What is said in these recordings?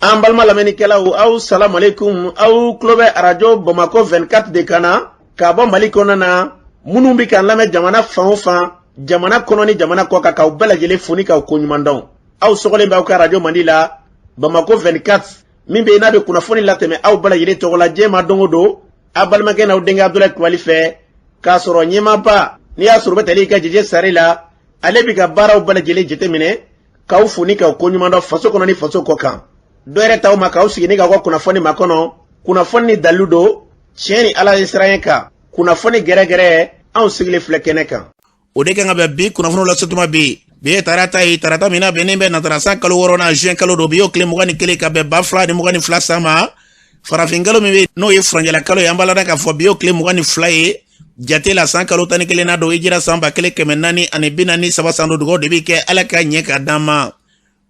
An balma lamɛnnikɛlaw aw salam aleikum aw tulo bɛ arajo Bamako 24 de kan na ka bɔ Mali kɔnɔ na minnu bɛ k'an lamɛn jamana fan o fan jamana kɔnɔ ni jamana kɔ kan k'aw bɛɛ lajɛlen fo ni k'aw koɲuman dɔn. Aw sɔgɔlen b'aw ka arajo Mandi la Bamako 24 min bɛ n'a bɛ kunnafoni latɛmɛ aw bɛɛ lajɛlen tɔgɔ la diɲɛ ma don o don a balimakɛ n'aw denkɛ Abdulaye Kulibali fɛ k'a sɔrɔ ɲɛmaaba n'i y'a sɔrɔ o bɛ tali ka jɛjɛ sari la ale bɛ ka baaraw bɛɛ lajɛlen jateminɛ k'aw fo ni k'aw koɲuman dɔn faso kɔnɔ ni faso kɔ kan. Dɔɛrɛ taw ma k'aw sigi ni k'aw ka kunnafoni ma kɔnɔ kunnafoni ni dalilu don tiɲɛ ni Ala ye siran ye kan kunnafoni gɛrɛgɛrɛ anw sigilen filɛ kɛnɛ kan. O de kan ka bɛn bi kunnafoni la sotuma bi ye tarata ye tarata min na bɛnnen bɛ natarasan kalo 6 na juin kalo do bi y'o tile 21 ka bɛn 2022 san ma farafin kalo min bɛ n'o ye furanjɛla kalo ye an b'a la k'a fɔ bi y'o tile 22 ye jate la san kalo 11 na don hijira san 1443 san do de bɛ kɛ Ala ka ɲɛ ka d'an ma.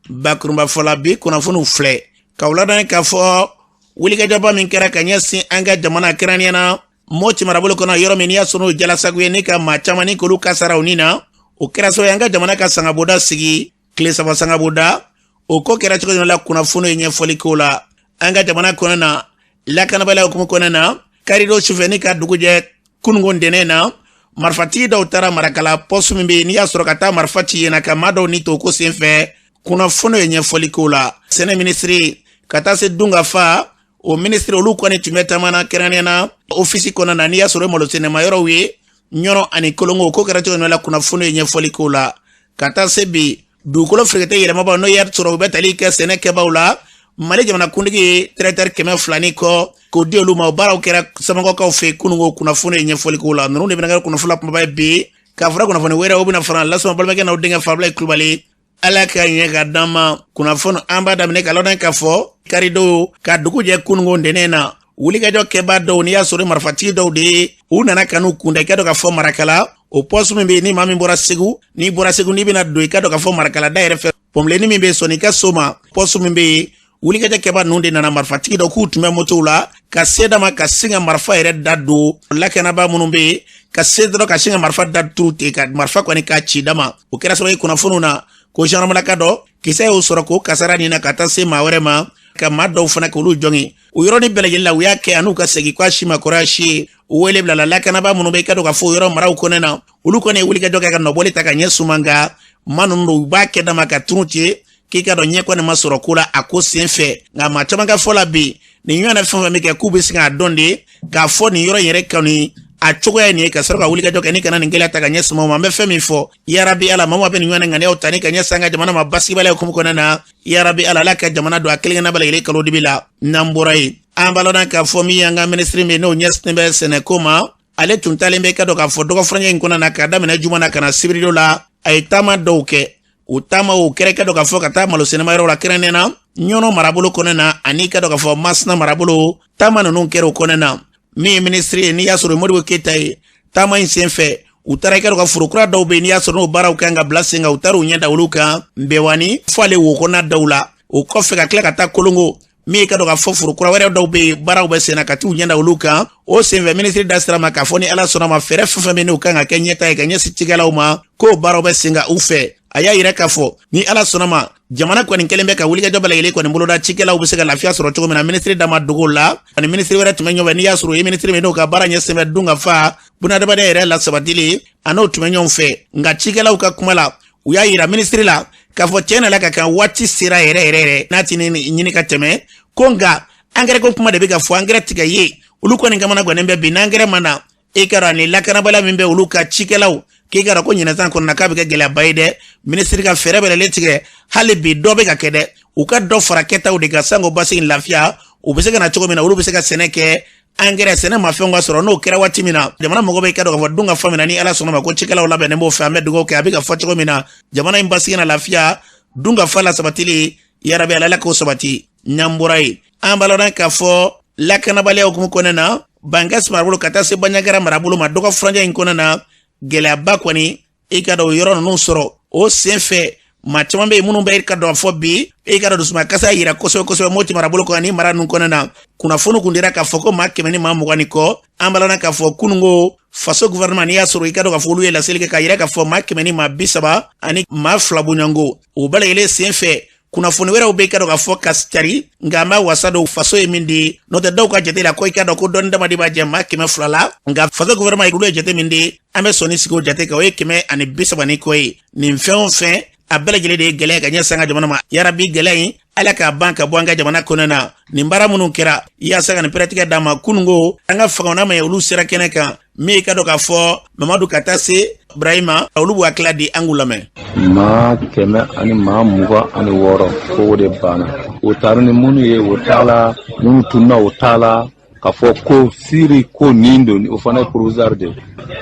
Bakurunba fɔla bi kunnafoniw filɛ k'aw ladɔnni k'a fɔ wulikajɔba min kɛra ka ɲɛsin an ka jamana kɛrɛnkɛrɛnnen na Moti marabolo kɔnɔ yɔrɔ min y'a sɔrɔ jalasago ye ni ka maa caman ni k'olu kasaraw ni na o kɛra sababu ye an ka jamana ka sangaboda sigi tile 3 sangaboda o ko kɛra cogo la kunnafoni ye ɲɛfɔli k'o la an ka jamana kɔnɔ na lakanabaliya hukumu kɔnɔ na karido sufɛ ni ka dugujɛ kunungo ntɛnɛn na marifatigi dɔw taara marakala pɔsu min bɛ n'i y'a sɔrɔ ka taa marifa ci yen na ka maa dɔw ni to ko senfɛ kunnafoni ye ɲɛfɔli k'o la sɛnɛ minisiri ka taa se Dungafa o minisiri olu kɔni tun bɛ taamana kɛrɛnkɛrɛnnen na ofisi kɔnɔ na n'i y'a sɔrɔ malo sɛnɛma yɔrɔw ye ɲɔnɔ ani kolongo ko kɛra cogo la kunnafoni ye ɲɛfɔli k'o la ka taa se bi dugukolo ferekete yɛlɛmabaw n'o yɛrɛ sɔrɔ u bɛ tali kɛ sɛnɛ kɛbaw la Mali jamanakuntigi ye tracteur 200 kɔ k'o di olu ma o baaraw kɛra Samakɔkaw fɛ kunungo kunnafoni ye ɲɛfɔli k'o la ninnu de bɛna kɛ kunnafoni kumaba ye bi k'a fɔra kunnafoni wɛrɛ o bɛna fara lasɔn balimakɛ n'aw denkɛ Abdulaye Kulibali Ala ka ɲɛ ka d'an ma kunnafoni an b'a daminɛ ka lɔn k'a fɔ karido ka dugu jɛ kunungo ntɛnɛn na wulikajɔ kɛbaa dɔw n'i y'a sɔrɔ marifatigi dɔw de ye u nana kanu kunda i ka dɔn ka fɔ marakala o pɔsu min bɛ ni maa min bɔra Segu n'i bɔra Segu n'i bɛna don i ka dɔn ka fɔ marakala da yɛrɛ fɛ pɔnbileni min bɛ sɔn i ka so ma pɔsu min bɛ wulikajɔ kɛbaa ninnu de nana marifatigi dɔw k'u tun bɛ motow la ka se d'a ma ka sin ka marifa yɛrɛ da don lakanabaa minnu bɛ ka se dɔrɔn ka sin ka marifa da turu ten ka marifa kɔni k'a ci d'a ma o kɛra sababu ye kunnafoniw na ko gendarmelaka dɔ kisɛ y'o sɔrɔ k'o kasara nin na ka taa se maa wɛrɛ ma ka maa dɔw fana k'olu jɔnge o yɔrɔnin bɛɛ lajɛlen la u y'a kɛ an'u ka segin k'a si ma kɔrɔya si ye o wele bila la lakanabaa minnu bɛ i ka dɔn ka fɔ o yɔrɔ maraw kɔnɔ na olu kɔni ye wulikajɔ kɛ ka nɔbɔli ta ka ɲɛ suma nka maa ninnu don u b'a kɛ dama ka tunu ten k'i ka dɔn ɲɛ kɔni ma sɔrɔ ko la a ko sen fɛ nka maa caman ka fɔ la bi nin ɲɔgɔnna fɛn fɛn bɛ kɛ k'u bɛ se k'a dɔn de k'a fɔ nin yɔrɔ yɛrɛ kɔni a cogoya ye nin ye ka sɔrɔ ka wulikajɔ kɛ ni kana nin gɛlɛya ta ka ɲɛ suma ma an bɛ fɛn min fɔ yarabi Ala maa bɛ nin ɲɔgɔnna ŋaniyaw ta ni ka ɲɛ sanga jamana ma basigibaliya hukumu kɔnɔ na yarabi Ala ka jamana don a kelen-kelenna bɛɛ lajɛlen kalo dibi la n'an bɔra yen an b'a lɔn k'a fɔ min y'an ka minisiri min n'o ɲɛsinnen bɛ sɛnɛko ma ale tun talen bɛ ka dɔn k'a fɔ dɔgɔfurancɛ in kɔnɔ na ka daminɛ juma na ka na sibiri la a ye taama dɔw kɛ o taama o kɛra ka dɔn k'a fɔ ka taa malo sɛnɛma yɔrɔ la kɛrɛnkɛrɛnnen na ɲɔnɔ marabolo kɔnɔ na ani ka dɔn k'a fɔ Masina marabolo taama ninnu kɛra o kɔnɔ na min ye minisiri ye n'i y'a sɔrɔ Modibo Keyita ye taama in senfɛ u taara i ka dɔn ka foro kura dɔw bɛ yen n'i y'a sɔrɔ n'o baaraw kan ka bila sen kan u taara u ɲɛ da olu kan Mbɛwani fo ale wo kɔnɔna dɔw la o kɔfɛ ka tila ka taa Kolongo min ka dɔn ka fɔ foro kura wɛrɛ dɔw bɛ yen baaraw bɛ sen na ka t'u ɲɛ da olu kan o senfɛ minisiri da sira ma k'a fɔ ni Ala sɔnna ma fɛɛrɛ fɛn fɛn bɛ n'u kan ka kɛ ɲɛta ye ka ɲɛsin cikɛlaw ma k'o baaraw bɛ sen kan u fɛ a y'a yira k'a fɔ ni Ala sɔnna ma jamana kɔni kelen bɛ ka wulikajɔ bɛɛ lajɛlen kɔni boloda cikɛlaw bɛ se ka lafiya sɔrɔ cogo min na minisiri da ma dogo la ani minisiri wɛrɛ tun bɛ ɲɔgɔn fɛ n'i y'a sɔrɔ o ye minisiri min n'o ka baara ɲɛsin bɛ Dungafa bunadamaden yɛrɛ lasabatili a n'o tun bɛ ɲɔgɔn fɛ nka cikɛlaw ka kuma la u y'a yira minisiri la k'a fɔ tiɲɛ na ka kan waati sera yɛrɛ n'a ti ɲini ka tɛmɛ ko nka angɛrɛ ko kuma de bɛ ka fɔ angɛrɛ tigɛ ye olu kɔni kamana gannen bɛ bi n'angɛrɛ ma na e ka dɔn ani lakanabaliya min bɛ olu ka cikɛlaw k'i ka dɔn ko ɲinɛsan kɔnɔna k'a bɛ kɛ gɛlɛyaba ye dɛ minisiri ka fɛɛrɛ bɛ tigɛ hali bi dɔ bɛ ka kɛ dɛ u ka dɔ fara kɛtaw de ka sango basigi lafiya u bɛ se ka na cogo min na olu bɛ se ka sɛnɛ kɛ angɛrɛ sɛnɛ mafɛnw ka sɔrɔ n'o kɛra waati min na jamana mɔgɔ bɛ ka dɔn ka fɔ Dungafa min na ni Ala sɔnna ma ko cikɛlaw labɛnnen b'o fɛ an bɛ dugawu kɛ a bɛ ka fɔ cogo min na jamana in basigi na lafiya Dungafa la sabatili yarabi Ala k'o sabati n'an bɔra yen an b'a lɔn k'a fɔ lakanabaliya hukumu kɔnɔ na Bangas marabolo ka taa se Banɲagara marabolo ma dɔgɔfurancɛ in kɔnɔ na gɛlɛyaba kɔni e ka dɔn o yɔrɔ ninnu sɔrɔ o senfɛ maa caman bɛ yen minnu bɛ ka dɔn fɔ bi e ka dɔn dusuma kasa yira kosɛbɛ kosɛbɛ Moti marabolo kɔnɔ ni mara ninnu kɔnɔ na kunnafoni kun dira k'a fɔ ko maa 100 ni maa 20 ni kɔ an b'a lɔn k'a fɔ kunungo faso gouvernement n'i y'a sɔrɔ i ka dɔn k'a fɔ olu ye laseli kɛ k'a yira k'a fɔ maa 100 ni maa 30 ani maa 2 bɔɲɔngo o bɛɛ lajɛlen senfɛ kunafoni wɛrɛw be ka dɔ ka fɔ ka cari nga ma wasa dɔ faso ye min di n'o tɛ dɔw ka jate la ko i ka dɔ ko dɔɔni damadi b'a jɛ maa 100 la nga faso gouvernement ye olu ye jate min di an bɛ sɔnni sigi o jate kan o ye 130 ko ye nin fɛn o fɛn a bɛɛ lajɛlen de ye gɛlɛya ka ɲɛsin an ka jamana ma yarabi gɛlɛya in ala k'a ban ka bɔ an ka jamana kɔnɔ na nin baara minnu kɛra yaasa ka nin pɛrɛtigɛ d'an ma kunungo an ka fagaw ma ye olu sera kɛnɛ kan min ka dɔ k'a fɔ Mamadu ka taa se Ibrahima olu b'u hakili di an k'u lamɛn. maa 126 ko de banna o taara ni minnu ye o taala minnu tunna o taala ka fɔ ko siri ko nin don o fana ye provisoire de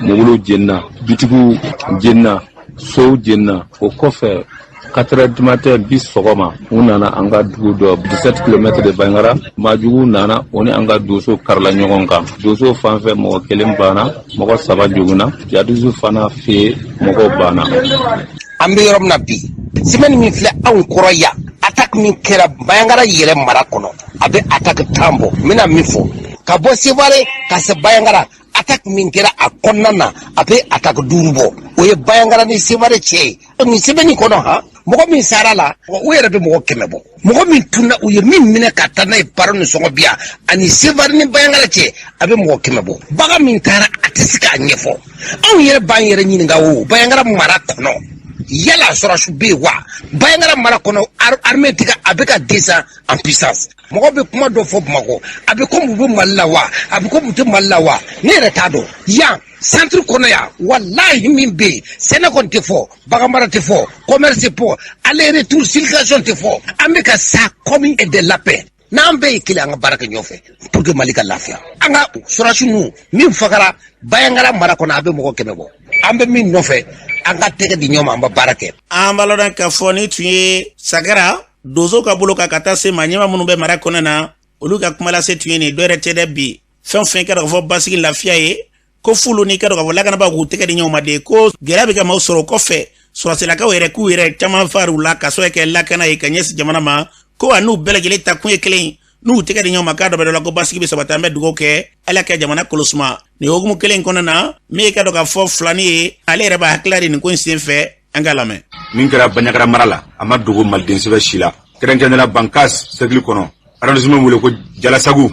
mobilo jenna bitigiw jenna sow jenna o kɔfɛ 4 heures du matin bis sɔgɔma u nana an ka dugu dɔ 17 km de Bangara maajugu nana o ni an ka doso karila ɲɔgɔn kan doso fan fɛ mɔgɔ 1 banna mɔgɔ 7 joguna jadisu fana fɛ mɔgɔ banna an bɛ yɔrɔ min na bi semaine min filɛ anw kɔrɔ yan attaque min kɛra Bangara yɛrɛ mara kɔnɔ a bɛ attaque 10 bɔ n bɛna min fɔ ka bɔ Sevare ka se Bangara attaque min kɛra a kɔnɔna na a bɛ attaque 5 bɔ o ye Bangara ni Sevare cɛ ye nin semaine kɔnɔ ha mɔgɔ min sara la o yɛrɛ bɛ mɔgɔ 100 bɔ mɔgɔ min tunna u ye min minɛ ka taa n'a ye paro ni sɔngɔ biya ani Sevare ni Bangara cɛ a bɛ mɔgɔ 100 bɔ bagan min taara a tɛ se k'a ɲɛfɔ anw yɛrɛ b'an yɛrɛ ɲininka o Bangara mara kɔnɔ yala sɔrɔsiw bɛ yen wa Bangara mara kɔnɔ armée tigɛ a bɛ ka descend en puissance mɔgɔ bɛ kuma dɔ fɔ Bamakɔ a bɛ komi u bɛ Mali la wa a bɛ komi u tɛ Mali la wa ne yɛrɛ t'a dɔn yan centre kɔnɔ yan walahi min bɛ yen sɛnɛ kɔni tɛ fɔ bagan mara tɛ fɔ commerce tɛ fɔ aller retour circulation tɛ fɔ an bɛ ka sa comme de la paix n'an bɛɛ ye kelen an ka baara kɛ ɲɔgɔn fɛ pour que Mali ka lafiya an ka sɔrɔsiw ninnu min fagara Bangara mara kɔnɔ a bɛ mɔgɔ 100 bɔ an bɛ min nɔfɛ an ka tɛgɛ di ɲɔgɔn ma an bɛ baara kɛ an b'a lɔn k'a fɔ ni tun ye Sagara dozo ka bolo ka taa se maa ɲɛma minnu bɛ mara kɔnɔ na olu ka kuma lase tun ye nin dɔ yɛrɛ tɛ dɛ bi fɛn fɛn kɛra ka fɔ basigi lafiya ye ko fulu ni kɛra ka fɔ lakanabaa k'u tɛgɛ di ɲɔgɔn ma de ko gɛlɛya bɛ ka maaw sɔrɔ kɔfɛ sɔrɔsilakaw yɛrɛ k'u yɛrɛ caman far'u la ka sɔrɔ kɛ lakana ye ka ɲɛsin jamana ma ko a n'u bɛɛ lajɛlen ta kun ye kelen n'u tɛgɛ di ɲɔgɔn ma k'a dɔ bɛ dɔ la ko basigi bɛ sabati an bɛ dugawu kɛ ala kɛ jamana kolosuma nin hukumu kelen kɔnɔ na min ka dɔ ka fɔ filani ye ale yɛrɛ b'a hakili de nin ko in sen fɛ an ka lamɛn min kɛra Banyagara mara la a ma dogo maliden sɛbɛ si la kɛrɛnkɛrɛnnenya Bankas cercle kɔnɔ arrondissement wele ko Jalasagu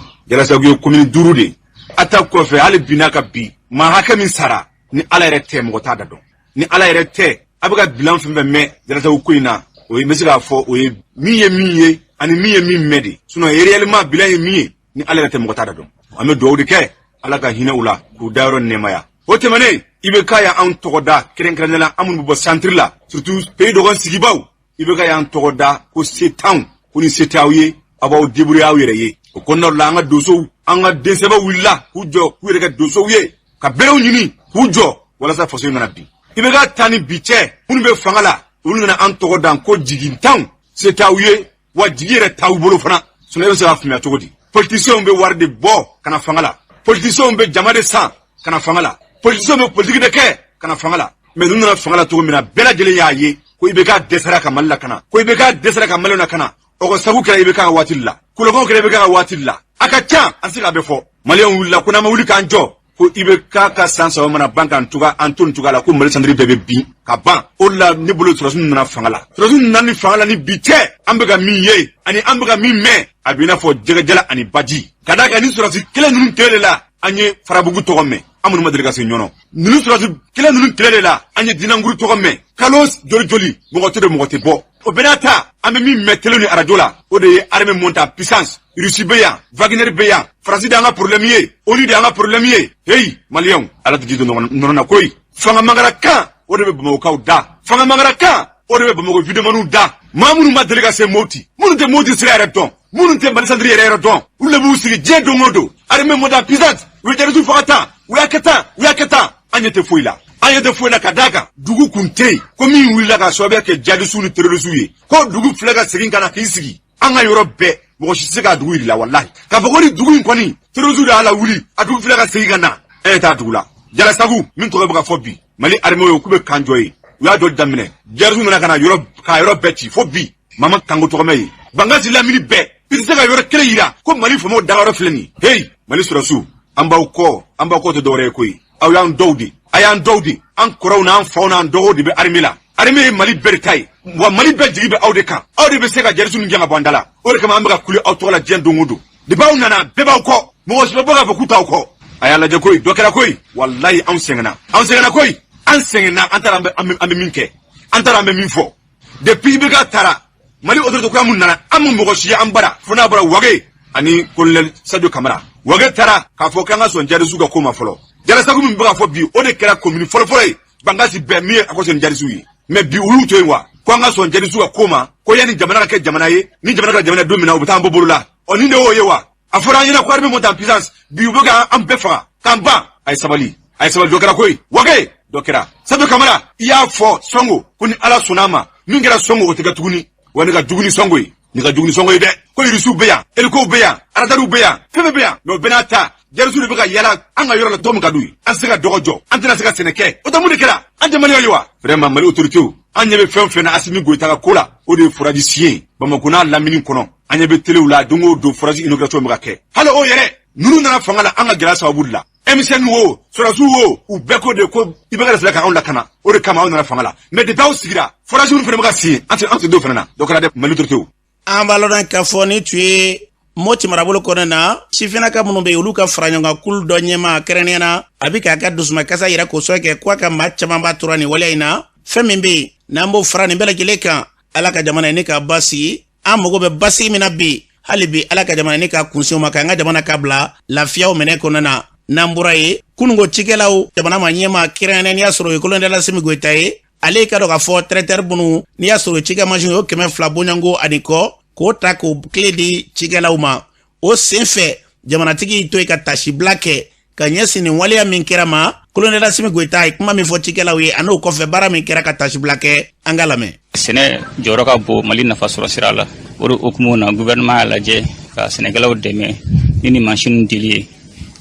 ye commune 5 de a ta kɔfɛ hali bi n'a ka bi maa hakɛ min sara ni ala yɛrɛ tɛ mɔgɔ t'a da dɔn ni ala yɛrɛ tɛ a bɛ ka bilan fɛn fɛn mɛn Jalasagu ko in na o ye n bɛ se k'a fɔ o ye min ye min ye ani min ye min mɛn de sinon réellement bilan ye min ye ni ala yɛrɛ tɛ mɔgɔ t'a da dɔn an bɛ dugawu de kɛ ala ka hinɛ u la k'u da yɔrɔ nɛɛmaya o tɛmɛnen i bɛ k'a y'an tɔgɔ da kɛrɛnkɛrɛnnenya la an minnu bɛ bɔ centre la surtout pays dɔgɔn sigibaw i bɛ k'a y'an tɔgɔ da ko se t'anw ko ni se t'aw ye a b'aw débrouiller aw yɛrɛ ye o kɔnɔna la an ka dosow an ka densɛbɛw wulila k'u jɔ k'u yɛrɛ kɛ dosow ye ka berew ɲini k'u jɔ walasa faso in kana bin i bɛ k'a ta ni bi cɛ minnu bɛ fanga la olu nana an tɔgɔ da ko jigintanw se t'aw ye wa jigi yɛrɛ t'aw bolo fana sinon e bɛ se k'a faamuya cogo di politiciens bɛ wari de bɔ ka na fanga la politiciens bɛ jama de san ka na fanga la politiciens bɛ politique de kɛ ka na fanga la mais n'u nana fanga la cogo min na bɛɛ lajɛlen y'a ye ko i bɛ k'a dɛsɛra ka Mali lakana ko i bɛ k'a dɛsɛra ka Mali lakana o ka sabu kɛra i bɛ k'a ka waati de la kolonkaw kɛra i bɛ k'a ka waati de la a ka ca an se k'a bɛɛ fɔ maliyɛnw wulila ko n'an ma wuli k'an jɔ ko i bɛ k'a ka san 3 mana ban k'an to nin cogoya la ko Mali centre bɛɛ bɛ bin ka ban o de la ne bolo sɔrɔsiw nana fanga la sɔrɔsiw nana ni fanga la ni bi cɛ an bɛ ka min ye ani an bɛ ka min mɛn a bɛ i n'a fɔ jɛgɛjala ani baji ka d'a kan ni sɔrɔsi kelen ninnu tile de la an ye Farabugu tɔgɔ mɛn an minnu ma deli ka se ɲɔnɔ ninnu sɔrɔsi kelen ninnu tile de la an ye Dinanguru tɔgɔ mɛn kalo joli mɔgɔ tɛ don mɔgɔ tɛ bɔ o bɛɛ n'a ta an bɛ min mɛn télé ni arajo la o de ye armée monte en puissance Russie bɛ yan Wagner bɛ yan Faransi de y'an ka problème ye ONU de y'an ka problème ye hey maliyɛnw ala tɛ ji don nɔnɔ na koyi fanga mangara kan o de bɛ Bamakɔkaw da fanga mangara kan o de bɛ Bamakɔ vidéomaniw da maa minnu ma deli ka se Moti minnu tɛ Moti sira yɛrɛ dɔn minnu tɛ Mali centre yɛrɛ dɔn olu de b'u sigi diɲɛ don o don armée monte en puissance u ye jadisiw faga tan u y'a kɛ tan an ɲɛ tɛ foyi la an ɲɛ tɛ foyi la ka d'a kan dugu kun tɛ yen ko min wulila ka sababuya kɛ jadisiw ni terrorisiw ye ko dugu filɛ ka segin ka na k'i sigi an ka yɔrɔ bɛɛ mɔgɔ si tɛ se k'a dugu yir'i la walahi k'a fɔ ko ni dugu in kɔni terrorisiw de y'a la wuli a dugu filɛ ka segin ka na e ye taa dugu la Jalasagu min tɔgɔ bɛ ka fɔ bi Mali armée ye k'u bɛ kan jɔ ye u y'a dɔ daminɛ jadisiw nana ka na k'a yɔrɔ bɛɛ ci fo bi Mama Tango tɔgɔmɛ ye Bangasi lamini bɛɛ i tɛ se ka yɔrɔ kelen yira ko Mali faamaw dayɔrɔ filɛ nin ye hey Mali sɔrɔsiw an b'aw kɔ tɛ dɔwɛrɛ ye koyi a y'an dɔw de an kɔrɔw n'an faw n'an dɔgɔw de bɛ armée la armée ye Mali bɛɛ de ta ye wa mali bɛ jigi bɛ aw de kan aw de bɛ se ka jarisu min gɛn ka bɔ an da la o de kama an bɛ ka kule aw tɔgɔ la diɲɛ don o don de b'aw nana bɛɛ b'aw kɔ mɔgɔ si bɛ bɔ k'a fɔ k'u t'aw kɔ a y'a lajɛ koyi dɔ kɛra koyi walayi anw sɛgɛnna koyi an sɛgɛnna an taara an bɛ min kɛ an taara an bɛ min fɔ depuis i bɛ ka taara mali autorité kura mun nana an ma mɔgɔ si ye an bara fo n'a bɔra wage ani colonel Sadio Kamara wage taara k'a fɔ k'an ka sɔn jarisu ka ko ma fɔlɔ jarasago min bɛ ka fɔ bi o de kɛra commune fɔlɔfɔlɔ ye Bangasi bɛɛ min ye a ko sɔn jarisu ye mais bi olu to yen wa ko an ka sɔn jarisu ka ko ma ko yanni jamana ka kɛ jamana ye ni jamana ka jamana don min na u bɛ taa an bɔ bolo la ɔ nin de y'o ye wa a fɔra an ɲɛna ko armée monte en puissance bi u bɛ ka an bɛɛ faga k'an ban a ye sabali dɔ kɛra koyi wage dɔ kɛra Sadio Kamara i y'a fɔ Sonko ko ni ala sɔnna ma min kɛra Sonko o tɛ kɛ tuguni wa ne ka jugu ni Sonko ye ni ka jugu ni Sonko ye dɛ ko irisiw bɛ yan erikow bɛ yan aradariw bɛ yan fɛn bɛ yan mais o bɛɛ n'a ta jarisu de bɛ ka yala an ka yɔrɔ la tɔ min ka d'u ye an tɛ se ka dɔgɔ jɔ an tɛna se ka sɛnɛ kɛ o tɛ mun de kɛra an tɛ maliyɛnw ye wa vraiment Mali autorités an ɲɛ bɛ fɛn o fɛn na Asimi Goyita ka ko la o de ye foraji siye ye Bamako n'a lamini kɔnɔ an ɲɛ bɛ telew la don o don foraji inauguration bɛ ka kɛ hali o yɛrɛ ninnu nana fanga la an ka gɛlɛya sababu de la MCN wo sɔrɔsiw wo u bɛɛ ko de ko i bɛ ka filɛ ka anw lakana o de kama aw nana fanga la mais depuis aw sigira foraji ninnu fana bɛ ka siye an tɛ dɔw fana na dɔ kɛra dɛ Mali autorités an b'a lɔn k'a fɔ ni tun ye Moti marabolo kɔnɔ na sifinaka minnu bɛ yen olu ka fara ɲɔgɔn kan kulu dɔ ɲɛma kɛrɛnkɛrɛnnen na a bɛ k'a ka dusumakasa yɛrɛ k'o kɛ k'a ka maa caman b'a tora nin waleya in na fɛn min bɛ yen n'an b'o fara nin bɛɛ lajɛlen kan ala ka jamana ne ka basigi an mago bɛ basigi min na bi hali bi ala ka jamana ne ka kunsiw ma k'an ka jamana ka bila lafiyaw minɛ kɔnɔ na n'an bɔra ye kununko cikɛlaw jamana ma ɲɛma kɛrɛnkɛrɛnnen n'i y'a sɔrɔ o ye colonel Asimi Goyita ye ale ka dɔn k'a fɔ traiteur minnu n'i y'a sɔrɔ cikɛ mansin o 200 bɔɲɔngo ani kɔ k'o ta k'o tile di cikɛlaw ma o senfɛ jamanatigi to ka tasibila kɛ ka ɲɛsin nin waleya min kɛra ma colonel Asimi Goyita ye kuma min fɔ cikɛlaw ye an'o kɔfɛ baara min kɛra ka tasibila kɛ an ka lamɛn sɛnɛ jɔyɔrɔ ka bon Mali nafa sɔrɔ sira la o hukumu na gouvernement y'a lajɛ ka sɛnɛkɛlaw dɛmɛ ni ni machine dili ye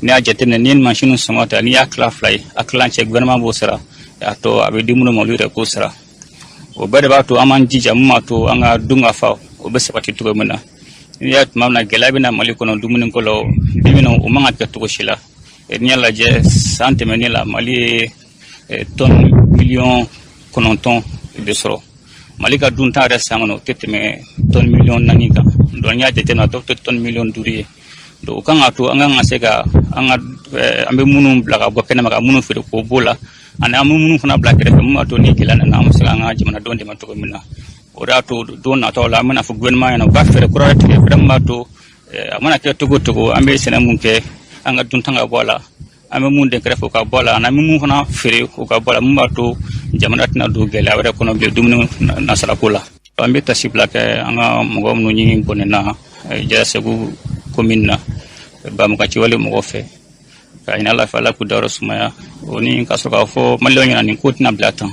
ni y'a jateminɛ ni machine sɔngɔ ta ni y'a tila fila ye a tilancɛ gouvernement b'o sara a tɔ a bɛ di minnu ma olu yɛrɛ k'o sara o bɛɛ de b'a to an b'an jija mun b'a to an ka dun ka fa o bɛ sabati cogo min na ni y'a tuma min na gɛlɛya bɛ na Mali kɔnɔ dumuni ko la bi min na o man ka kɛ cogo si la n'i y'a lajɛ san tɛmɛnen la Mali ye tonne 9 de sɔrɔ Mali ka dunta yɛrɛ san kɔnɔ o tɛ tɛmɛ tonne 4 kan donc n'i y'a jateminɛ a tɔ tɛ tonne 5 ye donc o kan ka to an kan ka se ka an bɛ minnu bila ka bɔ kɛnɛma ka minnu feere k'o b'o la ani an bɛ minnu fana bila kɛrɛfɛ mun b'a to ni gɛlɛya nana an bɛ se ka an ka jamanadenw dɛmɛ cogo min na o de y'a to don nataw la an bɛna fɔ gouvernement ɲɛna u ka fɛɛrɛ kura tigɛ vraiment b'a to a mana kɛ cogo o cogo an bɛ sɛnɛ mun kɛ an ka dunta ka bɔ a la an bɛ mun den kɛrɛfɛ o ka bɔ a la ani an bɛ mun fana feere o ka bɔ a la mun b'a to jamana tɛna don gɛlɛya wɛrɛ kɔnɔ bilen dumuni nasarako la an bɛ tasibila kɛ an ka mɔgɔ minnu ɲini bɔnɛna Jarasago commune na Bamukaci wale mɔgɔ fɛ ka ɲini Ala fɛ Ala k'u dayɔrɔ sumaya o ni ka sɔrɔ k'a fɔ maliyɛnw ɲɛna nin ko tɛna bila tan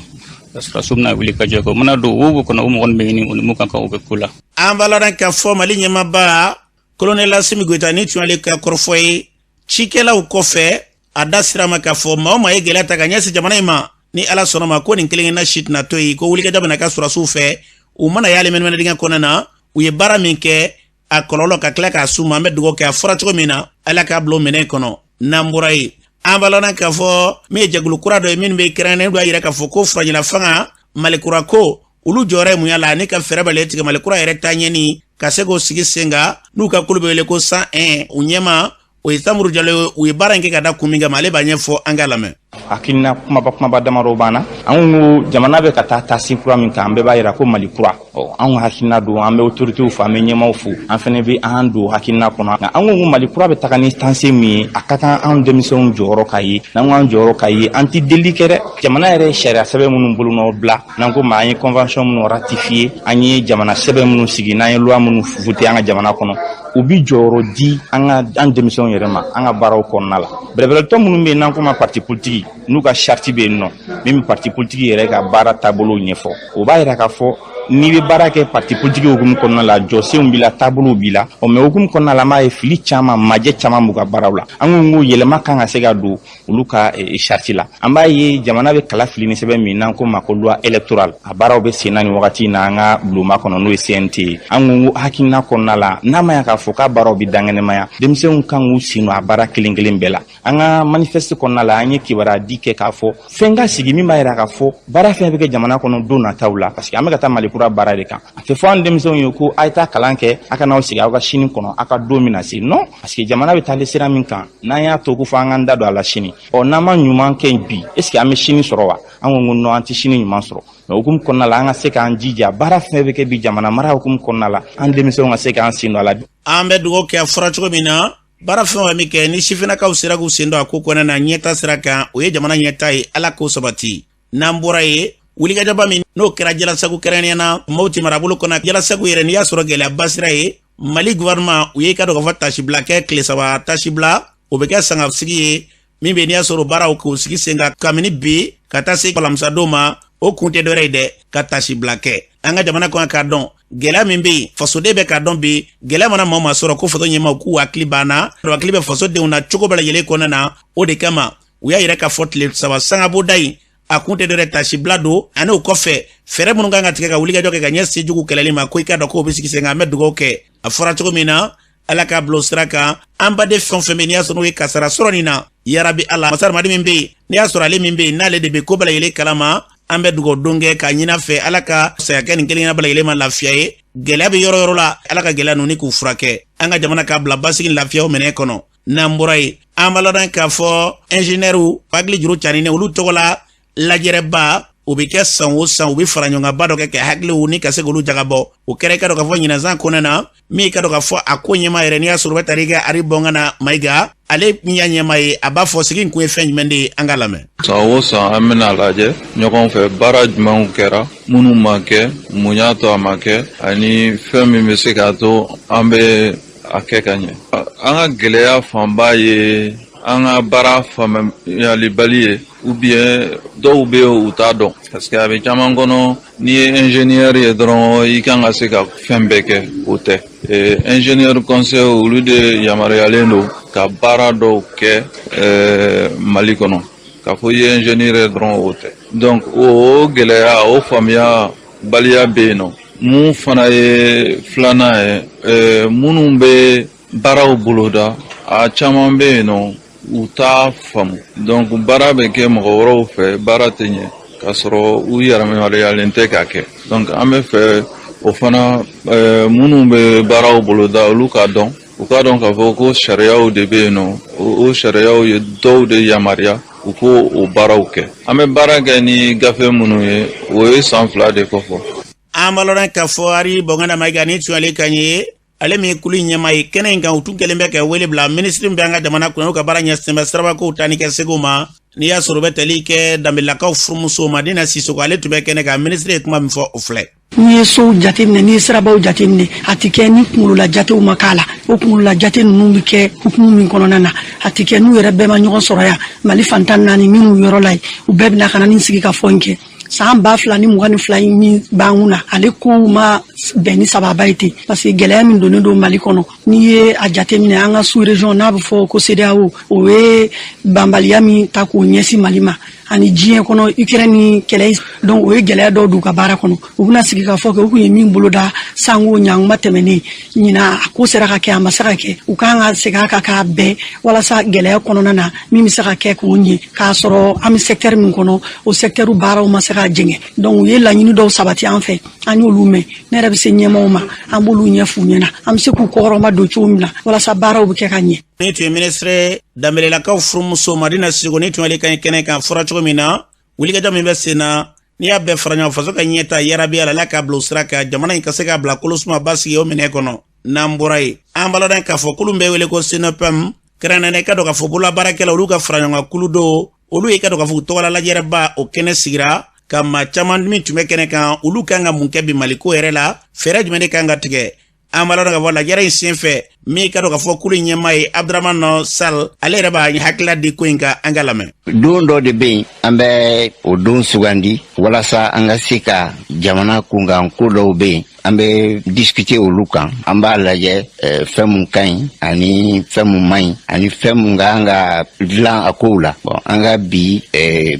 ka sɔrɔ so bɛna wuli ka jɔ o mana don wo kɔnɔ o mɔgɔ min bɛ ɲini o ni mun kan ka o bɛ ko la an b'a lɔn k'a fɔ Mali ɲɛmaaba colonel Asimi Goyita ni tun y'ale ka kɔrɔfɔ ye cikɛlaw kɔfɛ a da sira ma k'a fɔ maa o maa ye gɛlɛya ta ka ɲɛsin jamana in ma ni Ala sɔnna ma ko nin kelenkelenna si tɛna to yen ko wulikajɔ bɛna ka sɔrɔsiw fɛ u mana y'ale mɛnɛmɛnɛ dingɛ kɔnɔ na u ye baara min kɛ a kɔlɔlɔ ka tila k'a s'u ma an bɛ dugawu kɛ a fɔra cogo min na Ala k'a bila o minɛn kɔnɔ n'an bɔra ye an b'a lɔn k'a fɔ min ye jɛkulu kura dɔ ye minnu bɛ kɛrɛnkɛrɛnnen don a yɛrɛ k'a fɔ ko furajɛla fanga Malikura ko olu jɔyɔrɔ ye mun y'a la ani ka fɛɛrɛ bali tigɛ Malikura yɛrɛ taa ɲɛni ka se k'o sigi sen kan n'u ka kulu bɛ wele ko 101 u ɲɛma o ye Samuru Jalo u ye baara in kɛ ka da kun min kama ale b'a ɲɛfɔ an ka lamɛn hakilina kumaba damadɔ banna an ko jamana bɛ ka taa sin kura min kan an bɛɛ b'a yira ko Mali kura an hakilina don an bɛ autorités fo an bɛ ɲɛmaaw fo an fana bɛ an don hakilina kɔnɔ nka an ko Mali kura bɛ taga ni tansɛ min ye a ka kan an denmisɛnw jɔyɔrɔ ka ye n'an ko an jɔyɔrɔ ka ye an tɛ deli kɛ dɛ jamana yɛrɛ ye sariya sɛbɛn minnu bolo n'o bila n'an ko ma an ye convention minnu ratifié an ye jamana sɛbɛn minnu sigi n'an ye loi minnu voté an ka jamana kɔnɔ u bi jɔyɔrɔ di an denmisɛnw yɛrɛ ma an ka baaraw kɔnɔna la bɛrɛbɛrɛtɔ minnu bɛ yen n'an ko ma parti politique n'u ka charte bɛ yen nɔ min bɛ parti politique yɛrɛ ka baara taabolo ɲɛfɔ o b'a yira k'a fɔ n'i bɛ baara kɛ parti politique hukumu kɔnɔna la jɔsenw b'i la taabolow b'i la mais hukumu kɔnɔna la an b'a ye fili caman majɛ caman b'u ka baaraw la an ko yɛlɛma kan ka se ka don olu ka charte la an b'a ye jamana bɛ kala fili ni sɛbɛn min n'an ko ma ko loi électorale a baaraw bɛ sen na nin wagati in na an ka bulonba kɔnɔ n'o ye CNT ye an ko hakilina kɔnɔna la n'a ma ya k'a fɔ k'a baaraw bɛ dankɛnɛmaya denmisɛnw kan k'u sen don a baara kelen kelen bɛɛ la an ka manifeste kɔnɔna la an ye kibaruya di kɛ k'a fɔ fɛn ka sigi min b'a yira k'a fɔ baara fɛn bɛ kɛ jamana kɔnɔ don nataw la parce que an bɛ ka taa Mali kura baara de kan a tɛ fɔ an denmisɛnw ye ko a ye taa kalan kɛ a ka n'aw sigi aw ka sini kɔnɔ a ka don min na se non parce que jamana bɛ taale sira min kan n'an y'a to ko fɔ an k'an da don a la sini n'an ma ɲuman kɛ bi est ce que an bɛ sini sɔrɔ wa an ko non an tɛ sini ɲuman sɔrɔ mais hukumu kɔnɔna la an ka se k'an jija baara fɛn bɛ kɛ bi jamana mara hukumu kɔnɔna la an denmisɛnw ka se k'an sen don a la. An bɛ dugawu kɛ a fɔra cogo min na baara fɛn o fɛn min kɛ ni sifinnakaw sera k'u sen don a ko kɔnɔna na ɲɛta sira kan o ye jamana ɲɛta ye ala k'o sabati n'an bɔra ye wulikajaba min n'o kɛra jalasago kɛrɛnkɛrɛnnenya Mopti marabolo kɔnɔ jalasago yɛrɛ n'i y'a sɔrɔ gɛlɛyaba sira ye Mali gouvernement u ye ka dɔ ka fɔ tasibila kɛ tile 3 tasibila o bɛ kɛ sangasigi ye min bɛ n'i y'a sɔrɔ baaraw k'o sigi sen kan kabini bi ka taa se alamisa don ma o kun tɛ dɔwɛrɛ ye dɛ ka tasibila kɛ an ka jamana kɔnɔ k'a dɔn gɛlɛya min bɛ yen fasoden bɛ k'a dɔn bi gɛlɛya mana maa o maa sɔrɔ ko faso ɲɛmaaw k'u hakili banna hakili bɛ fasodenw na cogo bɛɛ lajɛlen kɔnɔna na o de kama u y'a yɛrɛ k'a fɔ tile 3 sangabɔda in a kun tɛ dɔwɛrɛ tasibila don ani o kɔfɛ fɛɛrɛ minnu kan ka tigɛ ka wulikajɔ kɛ ka ɲɛsin jugu kɛlɛli ma ko i k'a dɔn k'o bɛ sigi sen kan an bɛ dugawu kɛ a fɔra cogo min na ala k'a bila o sira kan an baden fɛn o fɛn bɛ n'i y'a sɔrɔ n'o ye kasara sɔrɔ nin na yarabi ala masa hadamaden min bɛ yen n'i y'a sɔrɔ ale min bɛ yen n'ale de bɛ ko bɛɛ lajɛlen kalama an bɛ dugawu don kɛ k'a ɲin'a fɛ ala ka saya kɛ nin kelen bɛɛ lajɛlen ma lafiya ye gɛlɛya bɛ yɔrɔ yɔrɔ la ala ka gɛlɛya ninnu k'u furakɛ an ka jamana k'a bila basigi lafiya o minɛ kɔnɔ n'an bɔra yen an b'a lɔn k'a fɔ ingénieur hakili juru caninen olu tɔgɔ la lajɛrɛba o bɛ kɛ san o san u bɛ fara ɲɔgɔn ba dɔ kɛ hakiliw ni ka se k'olu jagabɔ o kɛra i ka dɔn k'a fɔ ɲinazan kɔnɔna na min ka dɔn k'a fɔ a ko ɲɛma yɛrɛ n'i y'a sɔrɔ bɛ taara i ka ari bɔngana Mayiga ale min y'a ɲɛma ye a b'a fɔ sigi in kun ye fɛn jumɛn de ye an ka lamɛn. San o san an bɛna lajɛ ɲɔgɔn fɛ baara jumɛnw kɛra minnu ma kɛ mun y'a to a ma kɛ ani fɛn min bɛ se k'a to an bɛ a kɛ ka ɲɛ. An ka gɛlɛya fanba ye an ka baara faamuyalibali ye ou bien dɔw bɛ yen u t'a dɔn parce que a bɛ caman kɔnɔ n'i ye ingénieur ye dɔrɔn i kan ka se ka fɛn bɛɛ kɛ o tɛ ingénieur conseil olu de yamaruyalen don ka baara dɔw kɛ Mali kɔnɔ k'a fɔ i ye ingénieur ye dɔrɔn o tɛ donc o gɛlɛya o faamuyabaliya bɛ yen nɔ mun fana ye filanan ye minnu bɛ baaraw boloda a caman bɛ yen nɔ u t'a faamu donc baara bɛ kɛ mɔgɔ wɛrɛw fɛ baara tɛ ɲɛ k'a sɔrɔ u yamaruyalen tɛ k'a kɛ donc an bɛ fɛ o fana minnu bɛ baaraw boloda olu k'a dɔn u k'a dɔn k'a fɔ ko sariyaw de bɛ yen nɔ o sariyaw ye dɔw de yamaruya u ko o baaraw kɛ an bɛ baara kɛ ni gafe minnu ye o ye san 2 de kɔfɛ. an b'a lɔn k'a fɔ ari bɔngana Mayiga ni tun ale kan ye ale min ye kulu ɲɛma ye kɛnɛ in kan u tun kɛlen bɛ ka wele bila ministre min bɛ an ka jamana kɔnɔ n'u ka baara ɲɛsinnen bɛ sirabakow ta ni kɛ segu ma n'i y'a sɔrɔ u bɛ tali kɛ danbelakaw furumuso Madina Sisoko ale tun bɛ kɛnɛ kan ministre ye kuma min fɔ o filɛ. N'i ye sow jateminɛ n'i ye sirabaw jateminɛ a tɛ kɛ ni kunkolola jatew ma k'a la o kunkolola jate ninnu bɛ kɛ hukumu min kɔnɔna na a tɛ kɛ n'u yɛrɛ bɛɛ ma ɲɔgɔn sɔrɔ yan Mali fantan 4 minnu yɔrɔ la ye u bɛɛ bɛna ka na ni sigi ka fɔ in kɛ san 2022 in min b'an kunna ale kow ma bɛn ni sababa ye ten parce que gɛlɛya min donnen don Mali kɔnɔ n'i ye a jateminɛ an ka sous région n'a bɛ fɔ ko CEDEAO o ye banbaliya min ta k'o ɲɛsin Mali ma ani diɲɛ kɔnɔ Ukraine ni kɛlɛ donc o ye gɛlɛya dɔw d'u ka baara kɔnɔ u bɛna sigi ka fɔ kɛ u kun ye min boloda sango ɲanguma tɛmɛnen ɲina a ko sera ka kɛ a ma se ka kɛ u kan ka segin a kan k'a bɛɛ walasa gɛlɛya kɔnɔna na min bɛ se ka kɛ k'o ɲɛ k'a sɔrɔ an bɛ secteur min kɔnɔ o secteur baaraw ma se ka jɛngɛ donc u ye laɲini dɔw sabati an fɛ an y'olu mɛn ne yɛrɛ bɛ se ɲɛmaaw ma an b'olu ɲɛf'u ɲɛna an bɛ se k'u kɔrɔma don cogo min na walasa baaraw bɛ kɛ ka ɲɛ. ni tun ye ministre danbelelakaw furumuso Madina Sisoko ni tun ale kan kɛnɛ kan fɔra cogo min na wulikajɔ min bɛ sen na n'i y'a bɛɛ fara ɲɔgɔn faso ka ɲɛta yarabi ala k'a bila o sira kan jamana in ka se k'a bila kolosuma basigi o minɛ kɔnɔ n'an bɔra yen an b'a lɔn k'a fɔ kulu bɛ wele ko SENOPEM kɛrɛnkɛrɛnnen i ka dɔn k'a fɔ bololabaarakɛlaw olu ka fara ɲɔgɔn kan kulu dɔw olu ye i ka dɔn k'a fɔ u tɔgɔla lajɛrɛba o kɛnɛ sigira ka maa caman min tun bɛ kɛnɛ kan olu kan ka mun kɛ bi Mali ko yɛrɛ la fɛɛrɛ jumɛn de kan ka tigɛ an b'a lɔn k'a fɔ lajɛrɛ in senfɛ min ka dɔn k'a fɔ kulu ɲɛmaa ye Abdramane Sall ale yɛrɛ b'a hakilila di ko in kan an ka lamɛn. Don dɔ de bɛ yen an bɛ o don sugandi walasa an ka se ka jamana kunkan ko dɔw bɛ yen an bɛ discuter olu kan an b'a lajɛ fɛn mun ka ɲi ani fɛn mun man ɲi ani fɛn mun kan ka dilan a kow la bon an ka bi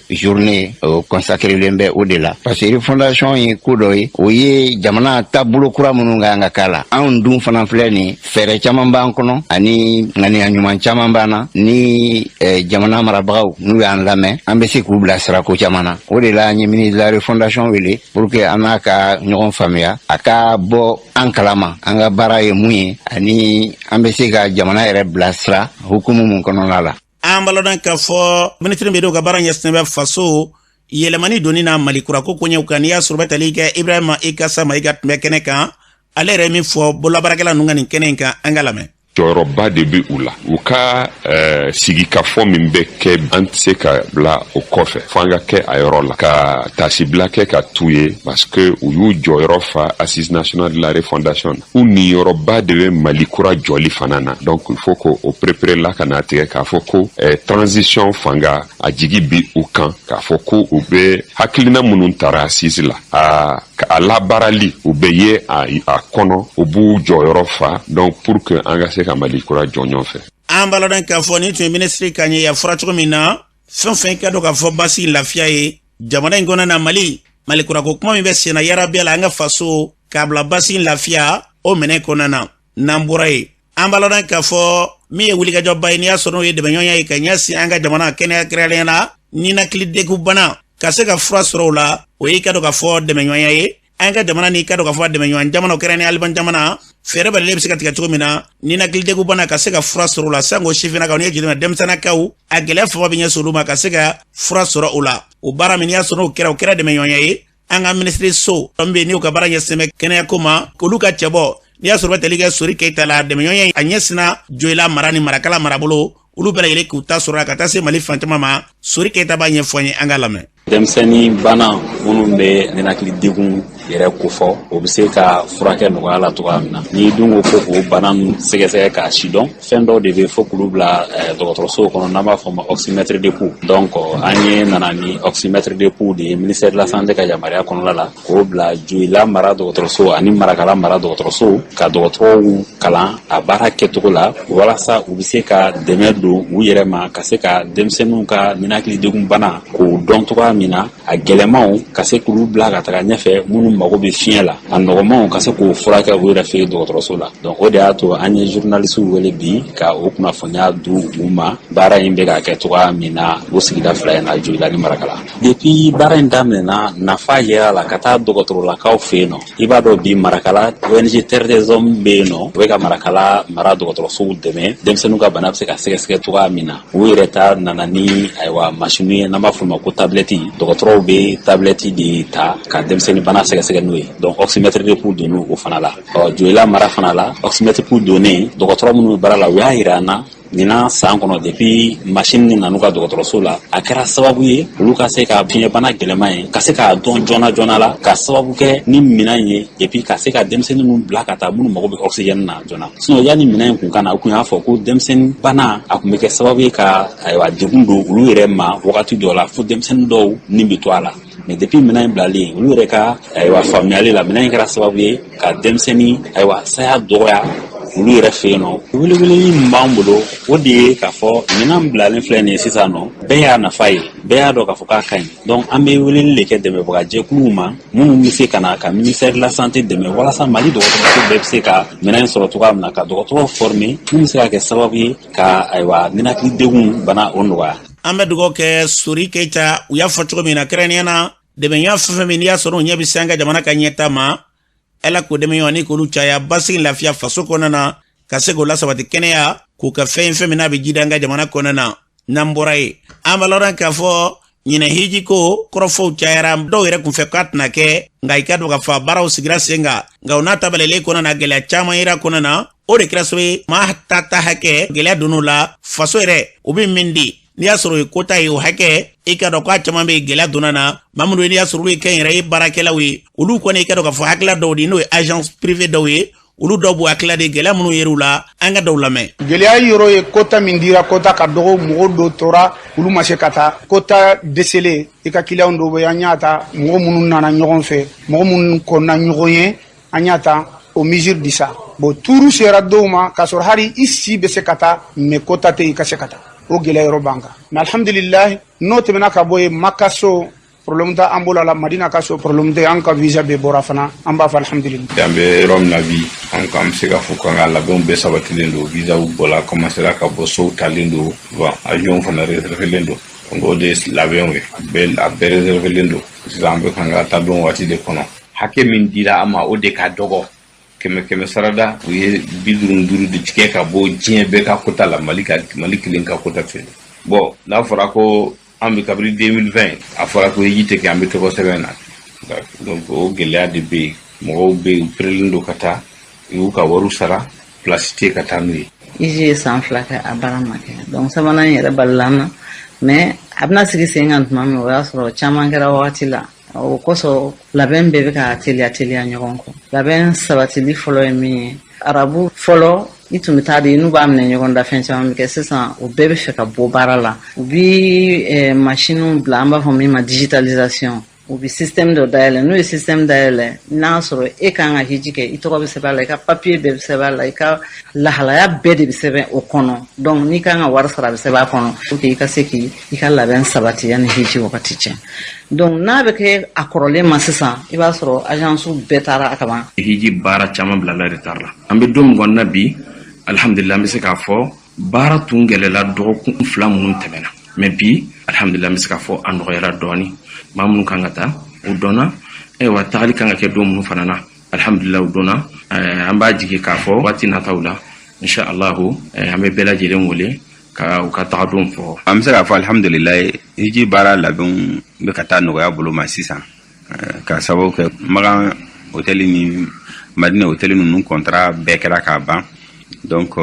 journée consacrelen bɛ o de la parce que refondation ye ko dɔ ye o ye jamana taabolo kura minnu kan ka k'a la anw dun fana filɛ nin fɛɛrɛ caman b'an kɔnɔ ani ŋaniya ɲuman caman b'an na ni jamana marabagaw n'u y'an lamɛn an bɛ se k'u bila sirako caman na o de la an ye ministre de la refondation wele pour que an n'a ka ɲɔgɔn faamuya a ka bɔ an kalama an ka baara ye mun ye ani an bɛ se ka jamana yɛrɛ bilasira hukumu mun kɔnɔna la. An balodan k'a fɔ ministre bɛ ka baara ɲɛsinnen bɛ faso yɛlɛmani donni na Mali kurako koɲɛw kan n'i y'a sɔrɔ bɛ tali kɛ Ibrahima Ikasa Mayiga tun bɛ kɛnɛ kan ale yɛrɛ min fɔ bololabaarakɛla ninnu ka nin kɛnɛ in kan an ka lamɛn. Jɔyɔrɔba de bɛ u la u ka sigikafɔ min bɛ kɛ an tɛ se ka bila o kɔfɛ fo an ka kɛ a yɔrɔ la ka tasibila kɛ ka t'u ye parce que u y'u jɔyɔrɔ fa Assise nationale de la refondation u niyɔrɔba de bɛ Mali kura jɔli fana na donc il faut ko o prépare la ka n'a tigɛ k'a fɔ ko transition fanga a jigi bi u kan k'a fɔ ko u bɛ hakilina minnu tara Assise la a labaarali u bɛ ye a kɔnɔ u b'u jɔyɔrɔ fa donc pour que an ka se ka Mali kura jɔ ɲɔgɔn fɛ. An balodan k'a fɔ ni tun ye ministre ka ɲɛ ya fɔra cogo min na fɛn fɛn ka dɔn k'a fɔ basi lafiya ye jamana in kɔnɔ na Mali kurako kuma min bɛ sen na yarabiya la an ka faso k'a bila basi lafiya o minɛ kɔnɔ na n'an bɔra ye. An balodan k'a fɔ min ye wulikajɔba ye n'i y'a sɔrɔ n'o ye dɛmɛɲɔgɔnya ye ka ɲɛsin an ka jamana kɛnɛya kɛrɛnkɛrɛnnen na ninakili degun bana ka se ka fura sɔrɔ o la o ye ka dɔn k'a fɔ dɛmɛɲɔgɔnya ye an ka jamana ni ka dɔn k'a fɔ dɛmɛɲɔgɔn jamana kɛrɛnkɛrɛnnen Aliban jamana fɛɛrɛ bɛ se ka tigɛ cogo min na ninakili degun bana ka se ka fura sɔrɔ o la sango sifinnakaw n'i ye jeli denmisɛnnakaw a gɛlɛya faba bɛ ɲɛsin olu ma ka se ka fura sɔrɔ o la o baara min n'i y'a sɔrɔ o kɛra dɛmɛɲɔgɔnya ye an ka ministre so an bɛ n'u ka baara ɲɛsin bɛ kɛnɛyako ma k'olu ka cɛbɔ n'i y'a sɔrɔ bɛ tali kɛ Sori Keyita la dɛmɛɲɔgɔnya a ɲɛsinna Joyila mara ni marakala marabolo olu bɛɛ lajɛlen k'u ta sɔrɔ ka taa se Mali fan caman ma Sori Keyita b'a ɲɛfɔ an ye an ka lamɛn. Denmisɛnnin bana minnu bɛ ninakili degun yɛrɛ kofɔ o bɛ se ka furakɛ nɔgɔya la cogoya min na n'i dun ko k'o bana sɛgɛsɛgɛ k'a sidɔn fɛn dɔw de bɛ fɔ k'olu bila dɔgɔtɔrɔsow kɔnɔ n'an b'a fɔ ma oxymètre de pouls donc an ye nana ni oxymètre de pouls de ye ministère de la santé ka yamaruya kɔnɔna la k'o bila Joyila mara dɔgɔtɔrɔso ani Marakala mara dɔgɔtɔrɔso ka dɔgɔtɔrɔw kalan a baara kɛcogo la walasa u bɛ se ka dɛmɛ don u yɛrɛ ma ka se ka denmisɛnninw ka ninakili degun bana k'o dɔn cogoya min na a gɛlɛmanw ka se k'olu bila ka taga ɲɛfɛ minnu mago bɛ fiɲɛ la a nɔgɔmanw ka se k'o furakɛ u yɛrɛ fɛ dɔgɔtɔrɔso la donc o de y'a to an ye journalistes wele bi ka o kunnafoniya du u ma baara in bɛ ka kɛ cogoya min na o sigida fila in na Joyila ni Marakala depuis baara in daminɛna nafa yera la ka taa dɔgɔtɔrɔlakaw fɛ yen nɔ i b'a dɔn bi Marakala ONG Terre des Hommes bɛ yen nɔ o bɛ ka Marakala mara dɔgɔtɔrɔsow dɛmɛ denmisɛnninw ka bana bɛ se ka sɛgɛsɛgɛ cogoya min na u yɛrɛ ta nana ni ayiwa machine ye n'an b'a fɔ o ma ko tablette dɔgɔtɔrɔw bɛ tablette de ta ka denmisɛnnin bana sɛgɛsɛgɛ n'o ye donc oxymètre de pouls donni o fana la Joyila mara fana la oxymètre pouls donnen dɔgɔtɔrɔ minnu bɛ baara la u y'a yira an na nin san kɔnɔ depuis machine ni nanu ka dɔgɔtɔrɔso la a kɛra sababu ye olu ka se ka fiɲɛ bana gɛlɛman ye ka se k'a dɔn joona la ka sababu kɛ ni minɛn ye et puis ka se ka denmisɛnnin ninnu bila ka taa minnu mago bɛ oxygène na joona sinon yanni minɛn in kun ka na u kun y'a fɔ ko denmisɛnnin bana a kun bɛ kɛ sababu ye ka ayiwa degun don olu yɛrɛ ma wagati dɔw la fo denmisɛnnin dɔw ni bɛ to a la mais depuis minɛn in bilalen olu yɛrɛ ka ayiwa faamuyali la minɛn in kɛra sababu ye ka denmisɛnnin ayiwa saya dɔgɔya olu yɛrɛ fɛ yen nɔ weleweleli min b'an bolo o de ye k'a fɔ minɛn bilalen filɛ nin ye sisan nɔ bɛɛ y'a nafa ye bɛɛ y'a dɔn k'a fɔ k'a ka ɲi donc an bɛ weleli de kɛ dɛmɛbagajɛkuluw ma minnu bɛ se ka na ka ministère de la santé dɛmɛ walasa Mali dɔgɔtɔrɔso bɛɛ bɛ se ka minɛn in sɔrɔ cogoya min na ka dɔgɔtɔrɔw former mun bɛ se ka kɛ sababu ye ka ayiwa ninakili degun bana o nɔgɔya. An bɛ dugawu kɛ Sori Keyita u y'a fɔ cogo min na kɛrɛnkɛrɛnnenya na dɛmɛɲɔgɔnya fɛn fɛn min n'i y'a sɔrɔ o ɲɛ bɛ se an ka jamana ka ɲɛta ma Ala k'o dɛmɛɲɔgɔn ni k'olu caya basigi lafiya faso kɔnɔna na ka se k'o lasabati kɛnɛya k'u ka fɛn min n'a bɛ jida an ka jamana kɔnɔna na n'an bɔra ye an b'a lɔn k'a fɔ ɲinɛ hiji ko kɔrɔfɔw cayara dɔw yɛrɛ kun fɛ k'a tɛna kɛ nka i ka dɔn k'a fɔ a baaraw sigira sen kan nka o n'a ta balalen kɔnɔna na gɛlɛya caman yera kɔnɔna na o de kɛra sababu ye maa ta hakɛ gɛlɛya donn'o la faso yɛrɛ o bɛ min di n'i y'a sɔrɔ o ye kota ye o hakɛ i ka dɔn k'a caman bɛ gɛlɛya donna na maa minnu n'i y'a sɔrɔ olu ye kɛnyɛrɛye baarakɛlaw ye olu kɔni i ka dɔn k'a fɔ hakilila dɔw de n'o ye agence privée dɔw ye olu dɔw b'u hakilila de gɛlɛya minnu yer'u la an ka dɔw lamɛn. Gɛlɛya yɔrɔ ye kota min dira kota ka dɔgɔ mɔgɔ dɔw tora olu ma se ka taa kota dɛsɛlen i ka kiliyanw dɔw bɛ an y'a ta mɔgɔ minnu nana ɲɔgɔn fɛ mɔgɔ minnu kɔnna ɲɔgɔn ye an y'a ta o mesure di sa bon tuuru sera dɔw ma k'a sɔrɔ hali i si bɛ se ka taa mais kota tɛ i ka se ka taa o gɛlɛya yɔrɔ b'an kan mais alhamdulilahi n'o tɛmɛna ka bɔ yen Maka so problème tɛ an bolo a la Madina ka so problème tɛ an ka visa bɛɛ bɔra fana an b'a fɔ alhamdulilahi. an bɛ yɔrɔ min na bi an bɛ se ka fɔ k'an ka labɛnw bɛɛ sabatilen don visaw bɔla commencera ka bɔ sow talen don bon avion fana réservelen don donc o de ye labɛnw ye a bɛɛ réservelen don sisan an bɛ k'an ka taa don waati de kɔnɔ hakɛ min dira an ma o de ka dɔgɔ kɛmɛ sarada u ye 55 de tigɛ ka bɔ diɲɛ bɛɛ ka kota la Mali kelen ka kota fɛ bon n'a fɔra ko an bɛ kabiri 2020 a fɔra ko hiji tɛ kɛ an bɛ tɔgɔ sɛbɛn na donc o gɛlɛya de bɛ yen mɔgɔw bɛ yen u perelen don ka taa u y'u ka wariw sara place tɛ ka taa n'u ye. hiji ye san 2 kɛ a baara ma kɛ donc sabanan yɛrɛ balila an na mais a bɛna sigi sen kan tuma min o y'a sɔrɔ caman kɛra wagati la o kosɔn labɛn bɛɛ bɛ ka teliya ɲɔgɔn kɔ labɛn sabatili fɔlɔ ye min ye arabu fɔlɔ i tun bɛ taa de n'u b'a minɛ ɲɔgɔn da fɛn caman bɛ kɛ sisan o bɛɛ bɛ fɛ ka bɔ baara la u bi machine bila an b'a fɔ min ma digitalisation u bi système dɔ dayɛlɛ n'u ye système dayɛlɛ n'a sɔrɔ e kan ka hiji kɛ i tɔgɔ bɛ sɛbɛn a la i ka papier bɛɛ bɛ sɛbɛn a la i ka lahalaya bɛɛ de bɛ sɛbɛn o kɔnɔ donc n'i kan ka wari sara a bɛ sɛbɛn a kɔnɔ pour que i ka se k'i ka labɛn sabati yanni hiji wagati cɛ donc n'a bɛ kɛ a kɔrɔlen ma sisan i b'a sɔrɔ agence bɛɛ taara a kaban. hiji baara caman bilala retard la an bɛ don min kɔnɔ na bi alhamdulillah an bɛ se k'a fɔ baara tun gɛlɛla dɔgɔkun 2 minnu tɛmɛna mais bi alhamdulillah an bɛ se k'a fɔ an nɔgɔyara dɔɔni maa minnu kan ka taa u dɔnna wa tagali kan ka kɛ don minnu fana na alhamdulillah u dɔnna an b'a jigi k'a fɔ waati nataw la inshallah an bɛ bɛɛ lajɛlen wele ka u ka taga don fɔ. an bɛ se k'a fɔ alhamdulillah hiji baara labɛnw bɛ ka taa nɔgɔya bolo ma sisan ka sababu kɛ Magan hôtel ni Madina hôtel ninnu contrat bɛɛ kɛra k'a ban donc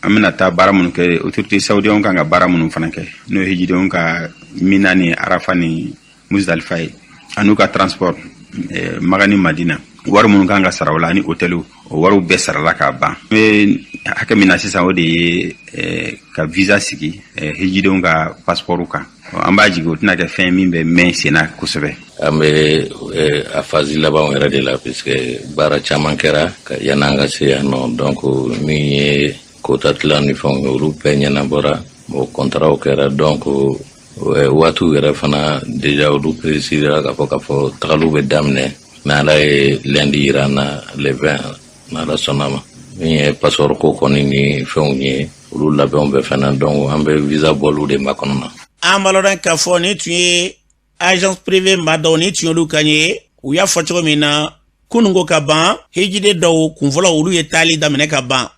an bɛna taa baara minnu kɛ autorité saoudienne kan ka baara minnu fana kɛ n'o ye hijidenw ka Mina ni Arafa ni Muzdalifa ye an'u ka transport Magan ni Madina wari minnu kan ka sara o la ani hôteliw o wariw bɛɛ sarala k'a ban n bɛ hakɛ min na sisan o de ye ka visa sigi hijidenw ka passeport kan an b'a jigin o tɛna kɛ fɛn min bɛ mɛn sen na kosɛbɛ. an bɛ a phase labanw yɛrɛ de la puisque baara caman kɛra yan'an ka se yan nɔ donc min ye kota tilan ni fɛnw ye olu bɛɛ ɲɛnabɔra o contratw kɛra donc waatiw yɛrɛ fana déjà olu précisera k'a fɔ tagaliw bɛ daminɛ mais ala ye lundi yira an na le 20 n'ala sɔnna ma min ye passeport ko kɔni ni fɛnw ye olu labɛnw bɛɛ fana donc an bɛ visa bɔliw de ma kɔnɔ na. an b'a dɔn k'a fɔ ni tun ye agence privée maa dɔw ni tun y'olu kan ye u y'a fɔ cogo min na kununko ka ban hijiden dɔw kunfɔlɔ olu ye taali daminɛ ka ban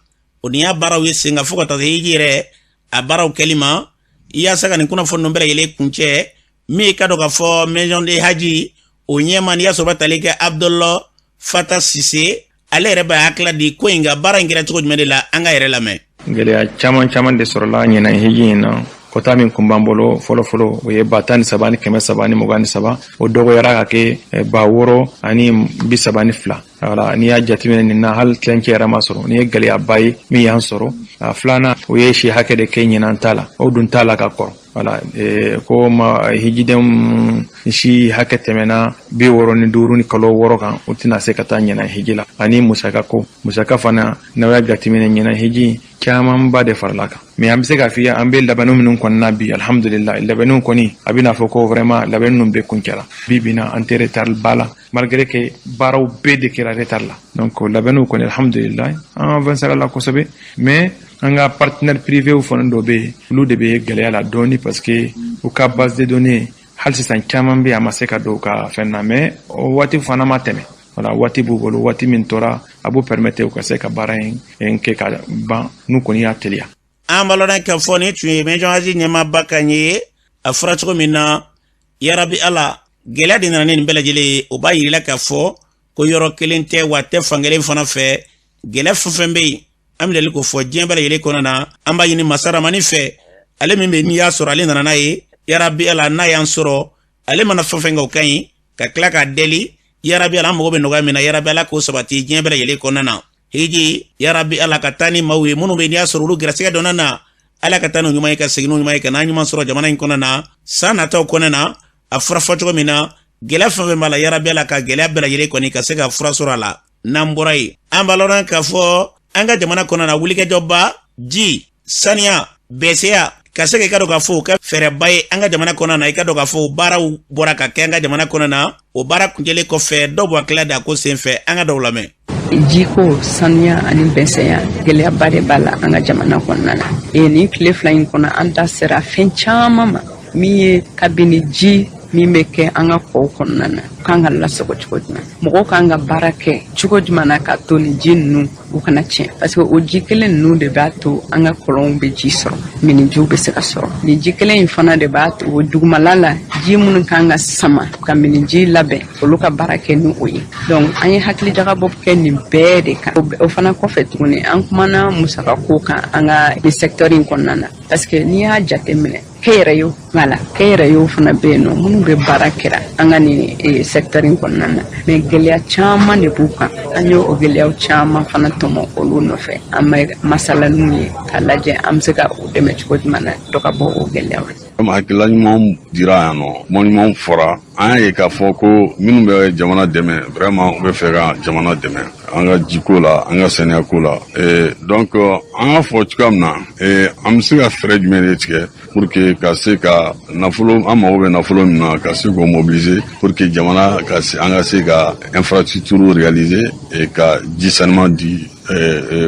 o ni y'a baaraw ye sen kan fo ka taa se hiji yɛrɛ a baaraw kɛli ma i y'a se ka nin kunnafoni ninnu bɛɛ lajɛlen kuncɛ min ka dɔn k'a fɔ maison de haji o ɲɛma n'i y'a sɔrɔ tali kɛ Abdullah Fata Sise ale yɛrɛ b'a hakili di ko in ka baara in kɛra cogo jumɛn de la an ka yɛrɛ lamɛn. gɛlɛya caman de sɔrɔla ɲinan hiji in na kota min kun b'an bolo fɔlɔfɔlɔ o ye 13 ni 323 o dɔgɔyara ka kɛ 60 ani 32 voilà n'i y'a jateminɛ nin na hali tilancɛ yɛrɛ ma sɔrɔ ni ye gɛlɛyaba ye min y'an sɔrɔ a filanan o ye si hakɛ de kɛ ɲinan ta la o dun t'a la ka kɔrɔ voilà ko ma hijidenw si hakɛ tɛmɛna 65 ni kalo 6 kan o tɛna se ka taa ɲinan hiji la ani musaka fana n'aw y'a jateminɛ ɲinan hiji caman ba de farala kan mais an bɛ se k'a fɔ an bɛ labɛnniw minnu kɔnɔna bi alhamdulillah labɛnniw kɔni a bɛna fɔ ko vraiment labɛn ninnu bɛ kuncɛla bi bi na an tɛ retard ba la malgré que baaraw bɛɛ de kɛra retard la donc labɛnniw kɔni alhamdulillah an avancera la kosɛbɛ mais an ka partenaire privé fana dɔ bɛ yen olu de bɛ gɛlɛya la dɔɔni parce que u ka base de données hali sisan caman bɛ yen a ma se ka don u ka fɛn na mais o waati fana ma tɛmɛ voilà waati b'u bolo waati min tora a b'u permettre u ka se ka baara in kɛ ka ban n'u kɔni y'a teliya. an b'a dɔn k'a fɔ ni tun ye maison haji ɲɛmaaba kan ye a fɔra cogo min na yarabi ala gɛlɛya de nana ni nin bɛɛ lajɛlen ye o b'a yirila k'a fɔ ko yɔrɔ kelen tɛ wa tɛ fankelen fana fɛ gɛlɛya fɛn fɛn bɛ yen an bɛ deli k'o fɔ diɲɛ bɛɛ lajɛlen kɔnɔ na an b'a ɲini masa ramani fɛ ale min bɛ n'i y'a sɔrɔ ale nana n'a ye yarabi ala n'a y'an sɔrɔ ale mana fɛn fɛn kɛ o ka ɲi ka tila k'a deli yarabi ala an mago bɛ nɔgɔya min na yarabi ala k'o sabati diɲɛ bɛɛ lajɛlen kɔnɔ na hiji yarabi ala ka taa ni maaw ye minnu bɛ n'i y'a sɔrɔ olu gɛrɛsɛgɛ dɔnna na ala ka taa n'o ɲuman ye ka segin n'o ɲuman ye ka n'a ɲuman sɔrɔ jamana in kɔnɔ na san nataw kɔnɔ na a fura fɔ cogo min na gɛlɛya fɛn fɛn b'a la yarabi ala ka gɛlɛya bɛɛ lajɛlen kɔni ka se ka fura sɔrɔ a la n'an bɔra yen an b'a lɔn k'a fɔ an ka jamana kɔnɔ na wulikɛjɔba ji saniya bɛseya ka se ka dɔn k'a fɔ o ka fɛɛrɛba ye an ka jamana kɔnɔ na i ka dɔn k'a fɔ baaraw bɔra ka kɛ an ka jamana kɔnɔ na o baara kuncɛlen kɔfɛ dɔw bɔ a tila da ko senfɛ an ka dɔw lamɛn. jiko saniya ani bɛnsɛya gɛlɛyaba de b'a la an ka jamana kɔnɔna na nin tile fila in kɔnɔ an da sera fɛn caman ma min ye kabini ji min bɛ kɛ an ka kɔw kɔnɔna na kan ka lasago cogo jumɛn mɔgɔw kan ka baara kɛ cogo jumɛn na ka to ni ji ninnu u kana tiɲɛ parce que o ji kelen ninnu de b'a to an ka kɔlɔnw bɛ ji sɔrɔ minijiw bɛ se ka sɔrɔ ni ji kelen in fana de b'a to o dugumala la ji minnu kan ka sama ka miniji labɛn olu ka baara kɛ ni o ye donc an ye hakilijagabɔ kɛ nin bɛɛ de kan o fana kɔfɛ tuguni an kumana musakako kan an ka nin secteur in kɔnɔna na parce que n'i y'a jateminɛ kɛyɛrɛyew fana bɛ yen nɔ minnu bɛ baara kɛra an ka nin secteur in kɔnɔna na mais gɛlɛya caman de b'u kan an ye o gɛlɛyaw caman fana tɔmɔ olu nɔfɛ an bɛ masala n'u ye k'a lajɛ an bɛ se ka o dɛmɛ cogo jumɛn na dɔ ka bɔ o gɛlɛyaw la. hakilila ɲumanw dira yan nɔ kuma ɲumanw fɔra an y'a ye k'a fɔ ko minnu bɛ jamana dɛmɛ vraiment u bɛ fɛ ka jamana dɛmɛ an ka jiko la an ka sɛnɛyako la donc an y'a fɔ cogoya min na an bɛ se ka fɛɛrɛ jumɛn de tigɛ pour que ka se ka nafolo an mago bɛ nafolo min na ka se k'o mobiliser pour que jamana ka se an ka se ka infrastructure réaliser et ka ji sanuman di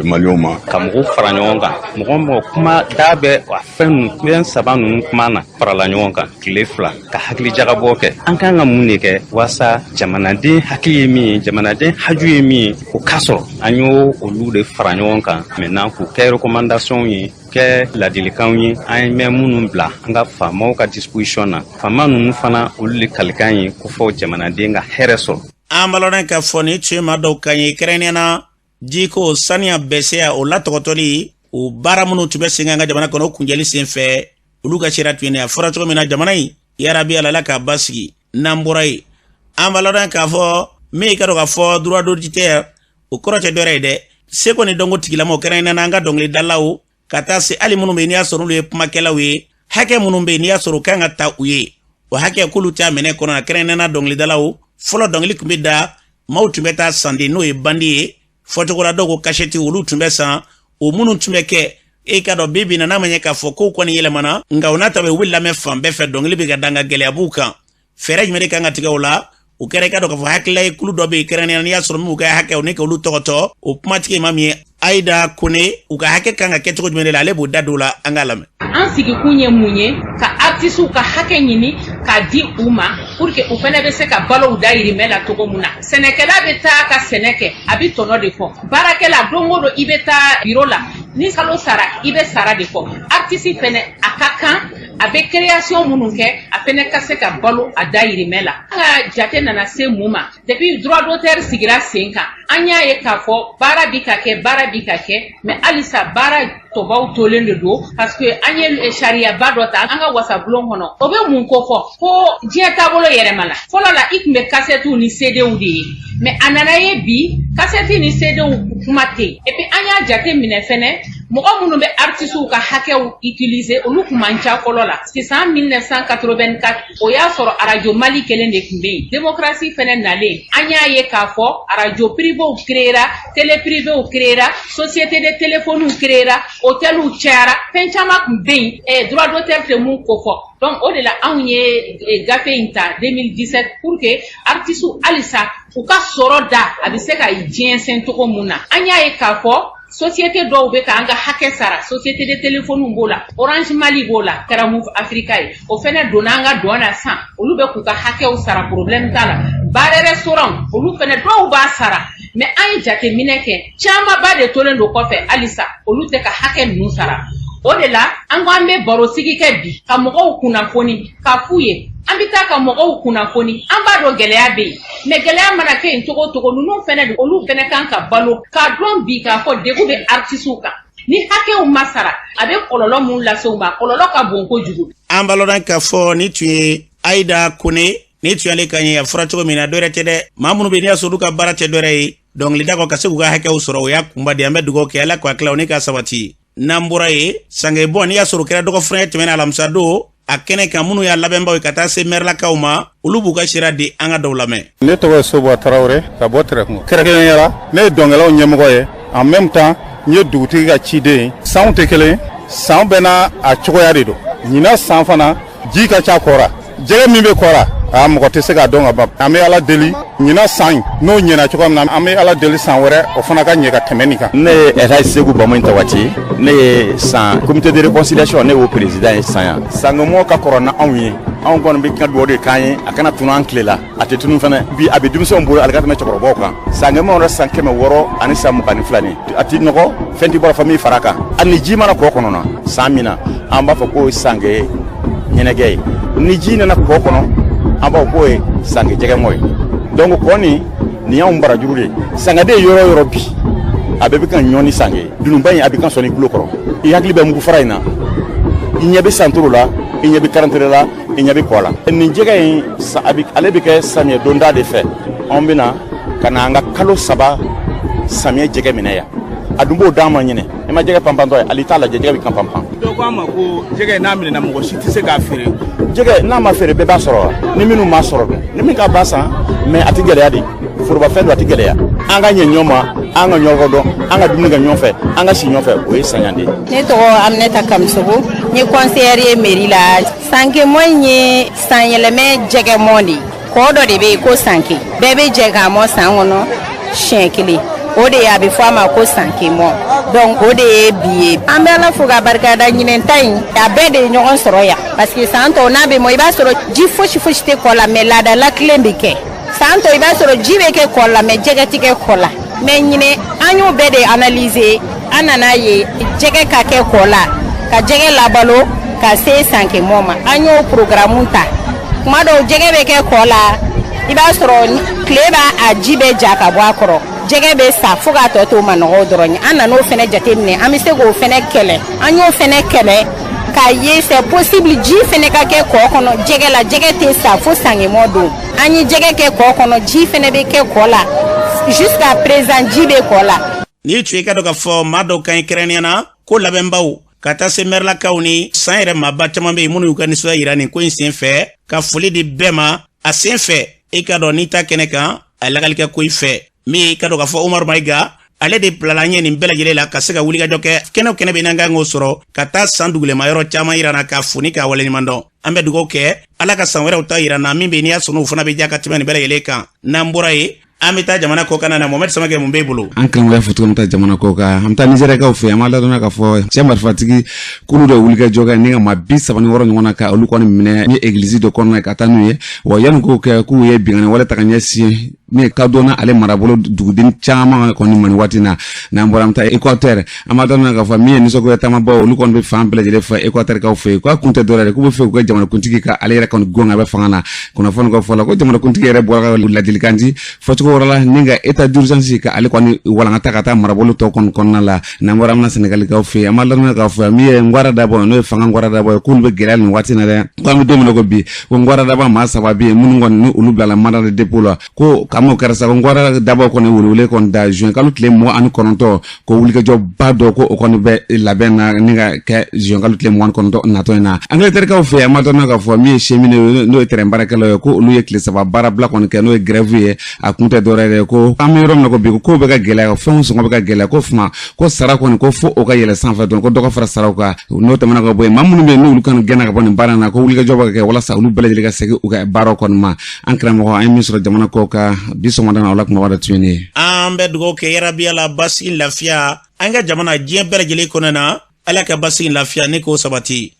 maliɲɛnw ma. ka mɔgɔw fara ɲɔgɔn kan mɔgɔ kuma da bɛ a fɛn saba ninnu kuma na farala ɲɔgɔn kan tile fila ka hakilijagabɔ kɛ an kan ka mun de kɛ walasa jamanaden hakili ye min ye jamanaden haju ye min ye o k'a sɔrɔ an y'o olu de fara ɲɔgɔn kan maintenant k'u kɛ recommandation ye kɛ ladilikanw ye an ye mɛn minnu bila an ka faamaw ka disposition na faama ninnu fana olu de kalikan ye ko fɔ jamanaden ka hɛrɛ sɔrɔ. an balɔn ka fɔ ni tiɲɛ ma dɔw kan ye kɛrɛnkɛrɛnnena jiko saniya bɛsɛya o latɔgɔtɔli o baara minnu tun bɛ sen an ka jamana kɔnɔ o kunjɛli senfɛ olu ka sira tun ye a fɔra cogo min na jamana in yarabi ala k'a basigi n'an bɔra yen an b'a lɔn k'a fɔ min ka dɔn k'a fɔ droit d'auteur o kɔrɔ tɛ dɔwɛrɛ ye dɛ seko ni dɔnko tigilamaw kɛrɛnkɛrɛnnena an ka dɔnkilidalaw ka taa se hali minnu bɛ yen n'i y'a sɔrɔ olu ye kumakɛlaw ye hakɛ minnu bɛ yen n'i y'a sɔrɔ u kan ka ta u ye o hakɛ k'olu t'a minɛ kɔnɔ na kɛrɛnkɛrɛnnena dɔnkilidalaw fɔlɔ dɔnkili tun bɛ da maaw tun bɛ taa san de n'o ye bandi ye fɔcogola dɔw ko kasɛti olu tun bɛ san o minnu tun bɛ kɛ e ka dɔn bibi na n'a ma ɲɛ k'a fɔ kow kɔni yɛlɛmana nka o n'a ta bɛ u bɛ lamɛn fan bɛɛ fɛ dɔnkili bɛ ka dan ka gɛlɛya b'u kan fɛɛrɛ jumɛn de kan ka tigɛ o la o kɛra i ka dɔn k'a fɔ hakilila ye kulu dɔ bɛ yen kɛrɛnkɛrɛnnenya n'i y'a sɔrɔ min u ka hakɛw ne k'olu tɔgɔtɔ o kumatigi ma min ye Aïda Kone u ka hakɛ kan ka kɛ cogo jumɛn de la ale b'o da don la an k'a lamɛn. an sigikun ye mun ye ka artistes ka hakɛ ɲini k'a di u ma pour que u fana bɛ se ka balow dayirimɛ la cogo min na sɛnɛkɛla bɛ taa ka sɛnɛ kɛ a bɛ tɔnɔ de fɔ baarakɛla don o don i bɛ taa biro la ni kalo sara i bɛ sara de fɔ artiste fana a ka kan a bɛ création minnu kɛ a fana ka se ka balo a dayirimɛ la an ka jate nana se mun ma depuis droit d'auteur sigira sen kan an y'a ye k'a fɔ baara bi ka kɛ mais halisa baara tɔbaw tolen de don parce que an ye sariyaba dɔ ta an ka wasabulon kɔnɔ o bɛ mun ko fɔ ko diɲɛ taabolo yɛlɛmana fɔlɔ la i tun bɛ kasɛtiw ni CDw de ye mais a nana ye bi kasɛti ni CDw kuma tɛ yen et puis an y'a jate minɛ fɛnɛ mɔgɔ minnu bɛ artistes ka hakɛw utiliser olu kun man ca fɔlɔ la sisan 1984 o y'a sɔrɔ radio Mali kelen de tun bɛ yen démocratie fɛnɛ nalen an y'a ye k'a fɔ radio privés créera télé privés créera société de téléphone créera hôteliw cayara fɛn caman tun bɛ yen droit d'auteur tɛ mun ko fɔ donc o de la anw ye gafe in ta 2017 pour que artistes halisa u ka sɔrɔ da a bɛ se ka diɲɛsɛn cogo mun na an y'a ye k'a fɔ société dɔw bɛ k'an ka hakɛ sara société de téléphone b'o la Orange Mali b'o la kɛra Move Africa ye o fɛnɛ donna an ka dɔn na san olu bɛ k'u ka hakɛw sara problème t'a la baare restaurant olu fɛnɛ dɔw b'a sara mais an ye jateminɛ kɛ camanba de tolen don kɔfɛ halisa olu tɛ ka hakɛ ninnu sara o de la an ko an bɛ baro sigi kɛ bi ka mɔgɔw kunnafoni k'a f'u ye an bɛ taa ka mɔgɔw kunnafoni an b'a dɔn gɛlɛya bɛ yen mais gɛlɛya mana kɛ yen cogo o cogo ninnu fɛnɛ olu fɛnɛ kan ka balo k'a dɔn bi k'a fɔ degun bɛ artistes kan ni hakɛw ma sara a bɛ kɔlɔlɔ mun lase u ma kɔlɔlɔ ka bon kojugu. an balɔnna k'a fɔ ni tun ye Aïda Kone ni tun y'ale ka ɲɛ a fɔra cogo min na dɔwɛrɛ tɛ dɛ maa minnu bɛ yen n'i y'a sɔrɔ olu ka baara tɛ dɔwɛrɛ ye dɔnkilida kɔ ka se k'u ka hakɛw sɔrɔ o y'a kunba de an bɛ dugawu kɛ ala k'a tila o ni ka sabati n'an bɔra ye sange bɔ n'i y'a sɔrɔ kɛra dɔgɔfɛn tɛmɛna alamisa don a kɛnɛ kan minnu y'a labɛnbaw ye ka taa se mɛrilakaw ma olu b'u ka sira di an ka dɔw lamɛn. Ne tɔgɔ ye Soba Tarawele ka bɔ Tɛrɛkungo. Kɛrɛnkɛrɛnnenya ne ye dɔnkɛlaw ɲɛmɔgɔ ye en même temps n ye dugutigi ka ciden ye. Sanw tɛ kelen san bɛɛ n'a a cogoya de don. Ɲinan san fana ji ka ca kɔra jɛgɛ min bɛ kɔra mɔgɔ tɛ se k'a dɔn ka ban. An bɛ Ala deli ɲinan san n'o ɲɛna cogoya min na an bɛ Ala deli san wɛrɛ o fana ka ɲɛ ka tɛmɛ nin kan. Ne ye Elhaji Segu Bamoyi Tawati ne ye san comité de réconciliation ne y'o président ye san yan. Sangomɔ ka kɔrɔ na anw ye anw kɔni bɛ ka dugawu de k'an ye a kana tunu an tile la a tɛ tunu fana bi a bɛ denmisɛnw bolo ale ka tɛmɛ cɛkɔrɔbaw kan. Sangomɔ yɛrɛ san 600 ani san 22 ni a tɛ nɔgɔ fɛn tɛ bɔra famille fara kan hali ni ji mana kɔ kɔnɔ na san min na an b'a fɔ k'o ye sange ɲɛnɛgɛ ye ni ji nana kɔ kɔnɔ an b'a fɔ k'o ye sange jɛgɛmɔ ye donc kɔni nin y'anw barajuru de sangaden yɔrɔ o yɔrɔ bi a bɛɛ bɛ ka ɲɔni sange dununba in a bɛ ka sɔnni tulo kɔrɔ i hakili bɛ mugu fara in na i ɲɛ bɛ santoro la i ɲɛ bɛ karantere la i ɲɛ bɛ kɔ la nin jɛgɛ in ale bɛ kɛ samiyɛ donda de fɛ anw bɛna ka na an ka kalo 3 samiyɛ jɛgɛ minɛ yan a dun b'o d'an ma ɲinɛ i ma jɛgɛ panpantɔ ye hali t'a lajɛ jɛgɛ bɛ kan panpan. dɔw ko an ma ko jɛgɛ n'a minɛna mɔgɔ si tɛ se k'a feere. jɛgɛ n'a ma feere bɛɛ b'a sɔrɔ ni minnu m'a sɔrɔ dun ni min ka ba san mais a tɛ gɛlɛya de forobafɛn don a tɛ gɛlɛya an ka ɲɛ ɲɔgɔn ma an ka ɲɔgɔn dɔn an ka dumuni kɛ ɲɔgɔn fɛ an ka si ɲɔgɔn fɛ o ye saɲan de ye. ne tɔgɔ Aminata Kamisogo n ye conseillère ye mairie la sankemɔ in ye sanyɛlɛmɛ jɛgɛmɔ de ye kɔ dɔ de bɛ yen ko sanke bɛɛ bɛ jɛ k'a mɔ san kɔnɔ siɲɛ kelen o de ye a bɛ fɔ a ma ko sankemɔ donc o de ye bi ye an bɛ Ala fo ka barikada ɲinɛnta in a bɛɛ de ye ɲɔgɔn sɔrɔ yan parce que san tɔw n'a bɛ mɔ i b'a sɔrɔ ji fosi fosi tɛ kɔ la mais laadala tilen bɛ kɛ san tɔw i b'a sɔrɔ ji bɛ kɛ kɔ la mais jɛgɛ tɛ kɛ kɔ la mais ɲinɛ an y'o bɛɛ de analyser an nana ye jɛgɛ ka kɛ kɔ la ka jɛgɛ labalo ka se sankemɔ ma an y'o programme ta kuma dɔw jɛgɛ bɛ kɛ kɔ la i b'a sɔrɔ tile b'a a ji bɛ ja ka bɔ a kɔrɔ jɛgɛ bɛ sa fo k'a tɔ to manɔgɔw dɔrɔn ye an nan'o fɛnɛ jateminɛ an bɛ se k'o fɛnɛ kɛlɛ an y'o fɛnɛ kɛlɛ k'a ye c'est possible ji fɛnɛ ka kɛ kɔ kɔnɔ jɛgɛ la jɛgɛ tɛ sa fo sangemɔ don an ye jɛgɛ kɛ kɔ kɔnɔ ji fɛnɛ bɛ kɛ kɔ la jusqu'à présent ji bɛ kɔ la. n'i tun ye ka dɔ ka fɔ maa dɔw kan ye kɛrɛnnenya na ko labɛnbaw ka taa se mɛrilakaw ni san yɛrɛ maaba caman bɛ yen minnu y'u ka nisɔndiya yira nin ko in sen fɛ ka foli di bɛɛ ma a sen fɛ i ka dɔn n'i ta kɛnɛ kan a lagali kɛ ko i fɛ min ka dɔn k'a fɔ Umaru Mayiga ale de bilala an ɲɛ nin bɛɛ lajɛlen la ka se ka wulikajɔ kɛ kɛnɛ o kɛnɛ bɛ n'an kan k'o sɔrɔ ka taa san dugulema yɔrɔ caman yira na k'a foni k'a waleɲuman dɔn an bɛ dugawu kɛ Ala ka san wɛrɛw ta yira na min bɛ n'i y'a sɔnna o fana bɛ diya ka tɛmɛ nin bɛɛ lajɛlen kan n'an bɔra yen an bɛ taa jamana kɔ kan na Mohamed Samakɛ mun b'e bolo. an karamɔgɔ y'a fɔ cogo min taa jamana kɔ kan an bɛ taa Nizɛriyakaw fɛ an b'a ladɔnniya k'a fɔ cɛ marifatigi kulu dɔ wulikajɔ kɛ ni ka maa 36 ɲɔgɔn na ka olu kɔni minɛ ni église dɔ kɔnɔna ka taa n'u ye wa yanni k'o kɛ k'u ye binkani wale ta ka ɲɛsin min ka dɔn ale marabolo duguden caman kɔni ma nin waati na n'an bɔra an bɛ taa Équateur an b'a dɔnniya k'a fɔ min ye nisɔngoya taamabaw olu kɔni bɛ fan bɛɛ lajɛlen fɛ Équateur kaw fɛ yen k'a kun tɛ dɔwɛrɛ k'u bɛ fɛ k'u ka jamanakuntigi ka ale yɛrɛ kɔni gɔn a bɛ fanga na kunnafoni kɔ fɔlɔ ko jamanakuntigi yɛrɛ bɔra ka ladilikan di fɔcogo wɛrɛ la ni ka état d'urgence ka ale kɔni walankata ka taa marabolo tɔ kɔnɔna la n'an bɔra an bɛna Sénégalikaw fɛ yen an b'a ladɔnniya k'a fɔ min ye Ngwara Dabo n'o ye fanga Ngwara Dabo ye k'olu bɛ gɛlɛya nin waati na dɛ ko an bɛ don min na ko bi ko Ngwara Dabo maa 3 bɛ yen minnu kɔni ni olu bilala mandat de dépôt la ko k'an kɛra sa ko Ngwara Dabo kɔni welewele kɔni da juin kalo tile 29 ko wulikajɔba dɔ ko o kɔni bɛ labɛn na ni ka kɛ juin kalo tile 29 natɔ in na Angleterrekaw fɛ an b'a dɔnniya k'a fɔ min ye cheminot n'o ye terrain baarakɛlaw ye ko olu ye tile 3 baara bila kɔni kɛ n'o ye grève ye a kun tɛ dɔwɛrɛ ye ko an bɛ yɔrɔ min na ko bi ko bɛ ka gɛlɛya fɛnw sɔngɔ bɛ ka gɛlɛya ko fuma ko sara kɔni ko fo o ka yɛlɛ sanfɛ dɔrɔn ko dɔ ka fara saraw kan n'o tɛmɛna ka bɔ yen maa minnu bɛ yen n'olu kan gɛnna ka bɔ nin baara in na ko wulikajɔ bɛ ka kɛ walasa olu bɛɛ lajɛlen ka segin u ka baaraw kɔni ma an karamɔgɔ an ye min sɔrɔ jamana kɔ kan bi sɔgɔmada na o la kumaba dɔ tun ye an bɛ dugawu kɛ yarabi Ala basi lafiya an ka jamana diɲɛ bɛɛ lajɛlen kɔnɔ na Ala ka basi lafiya ne k'o sabati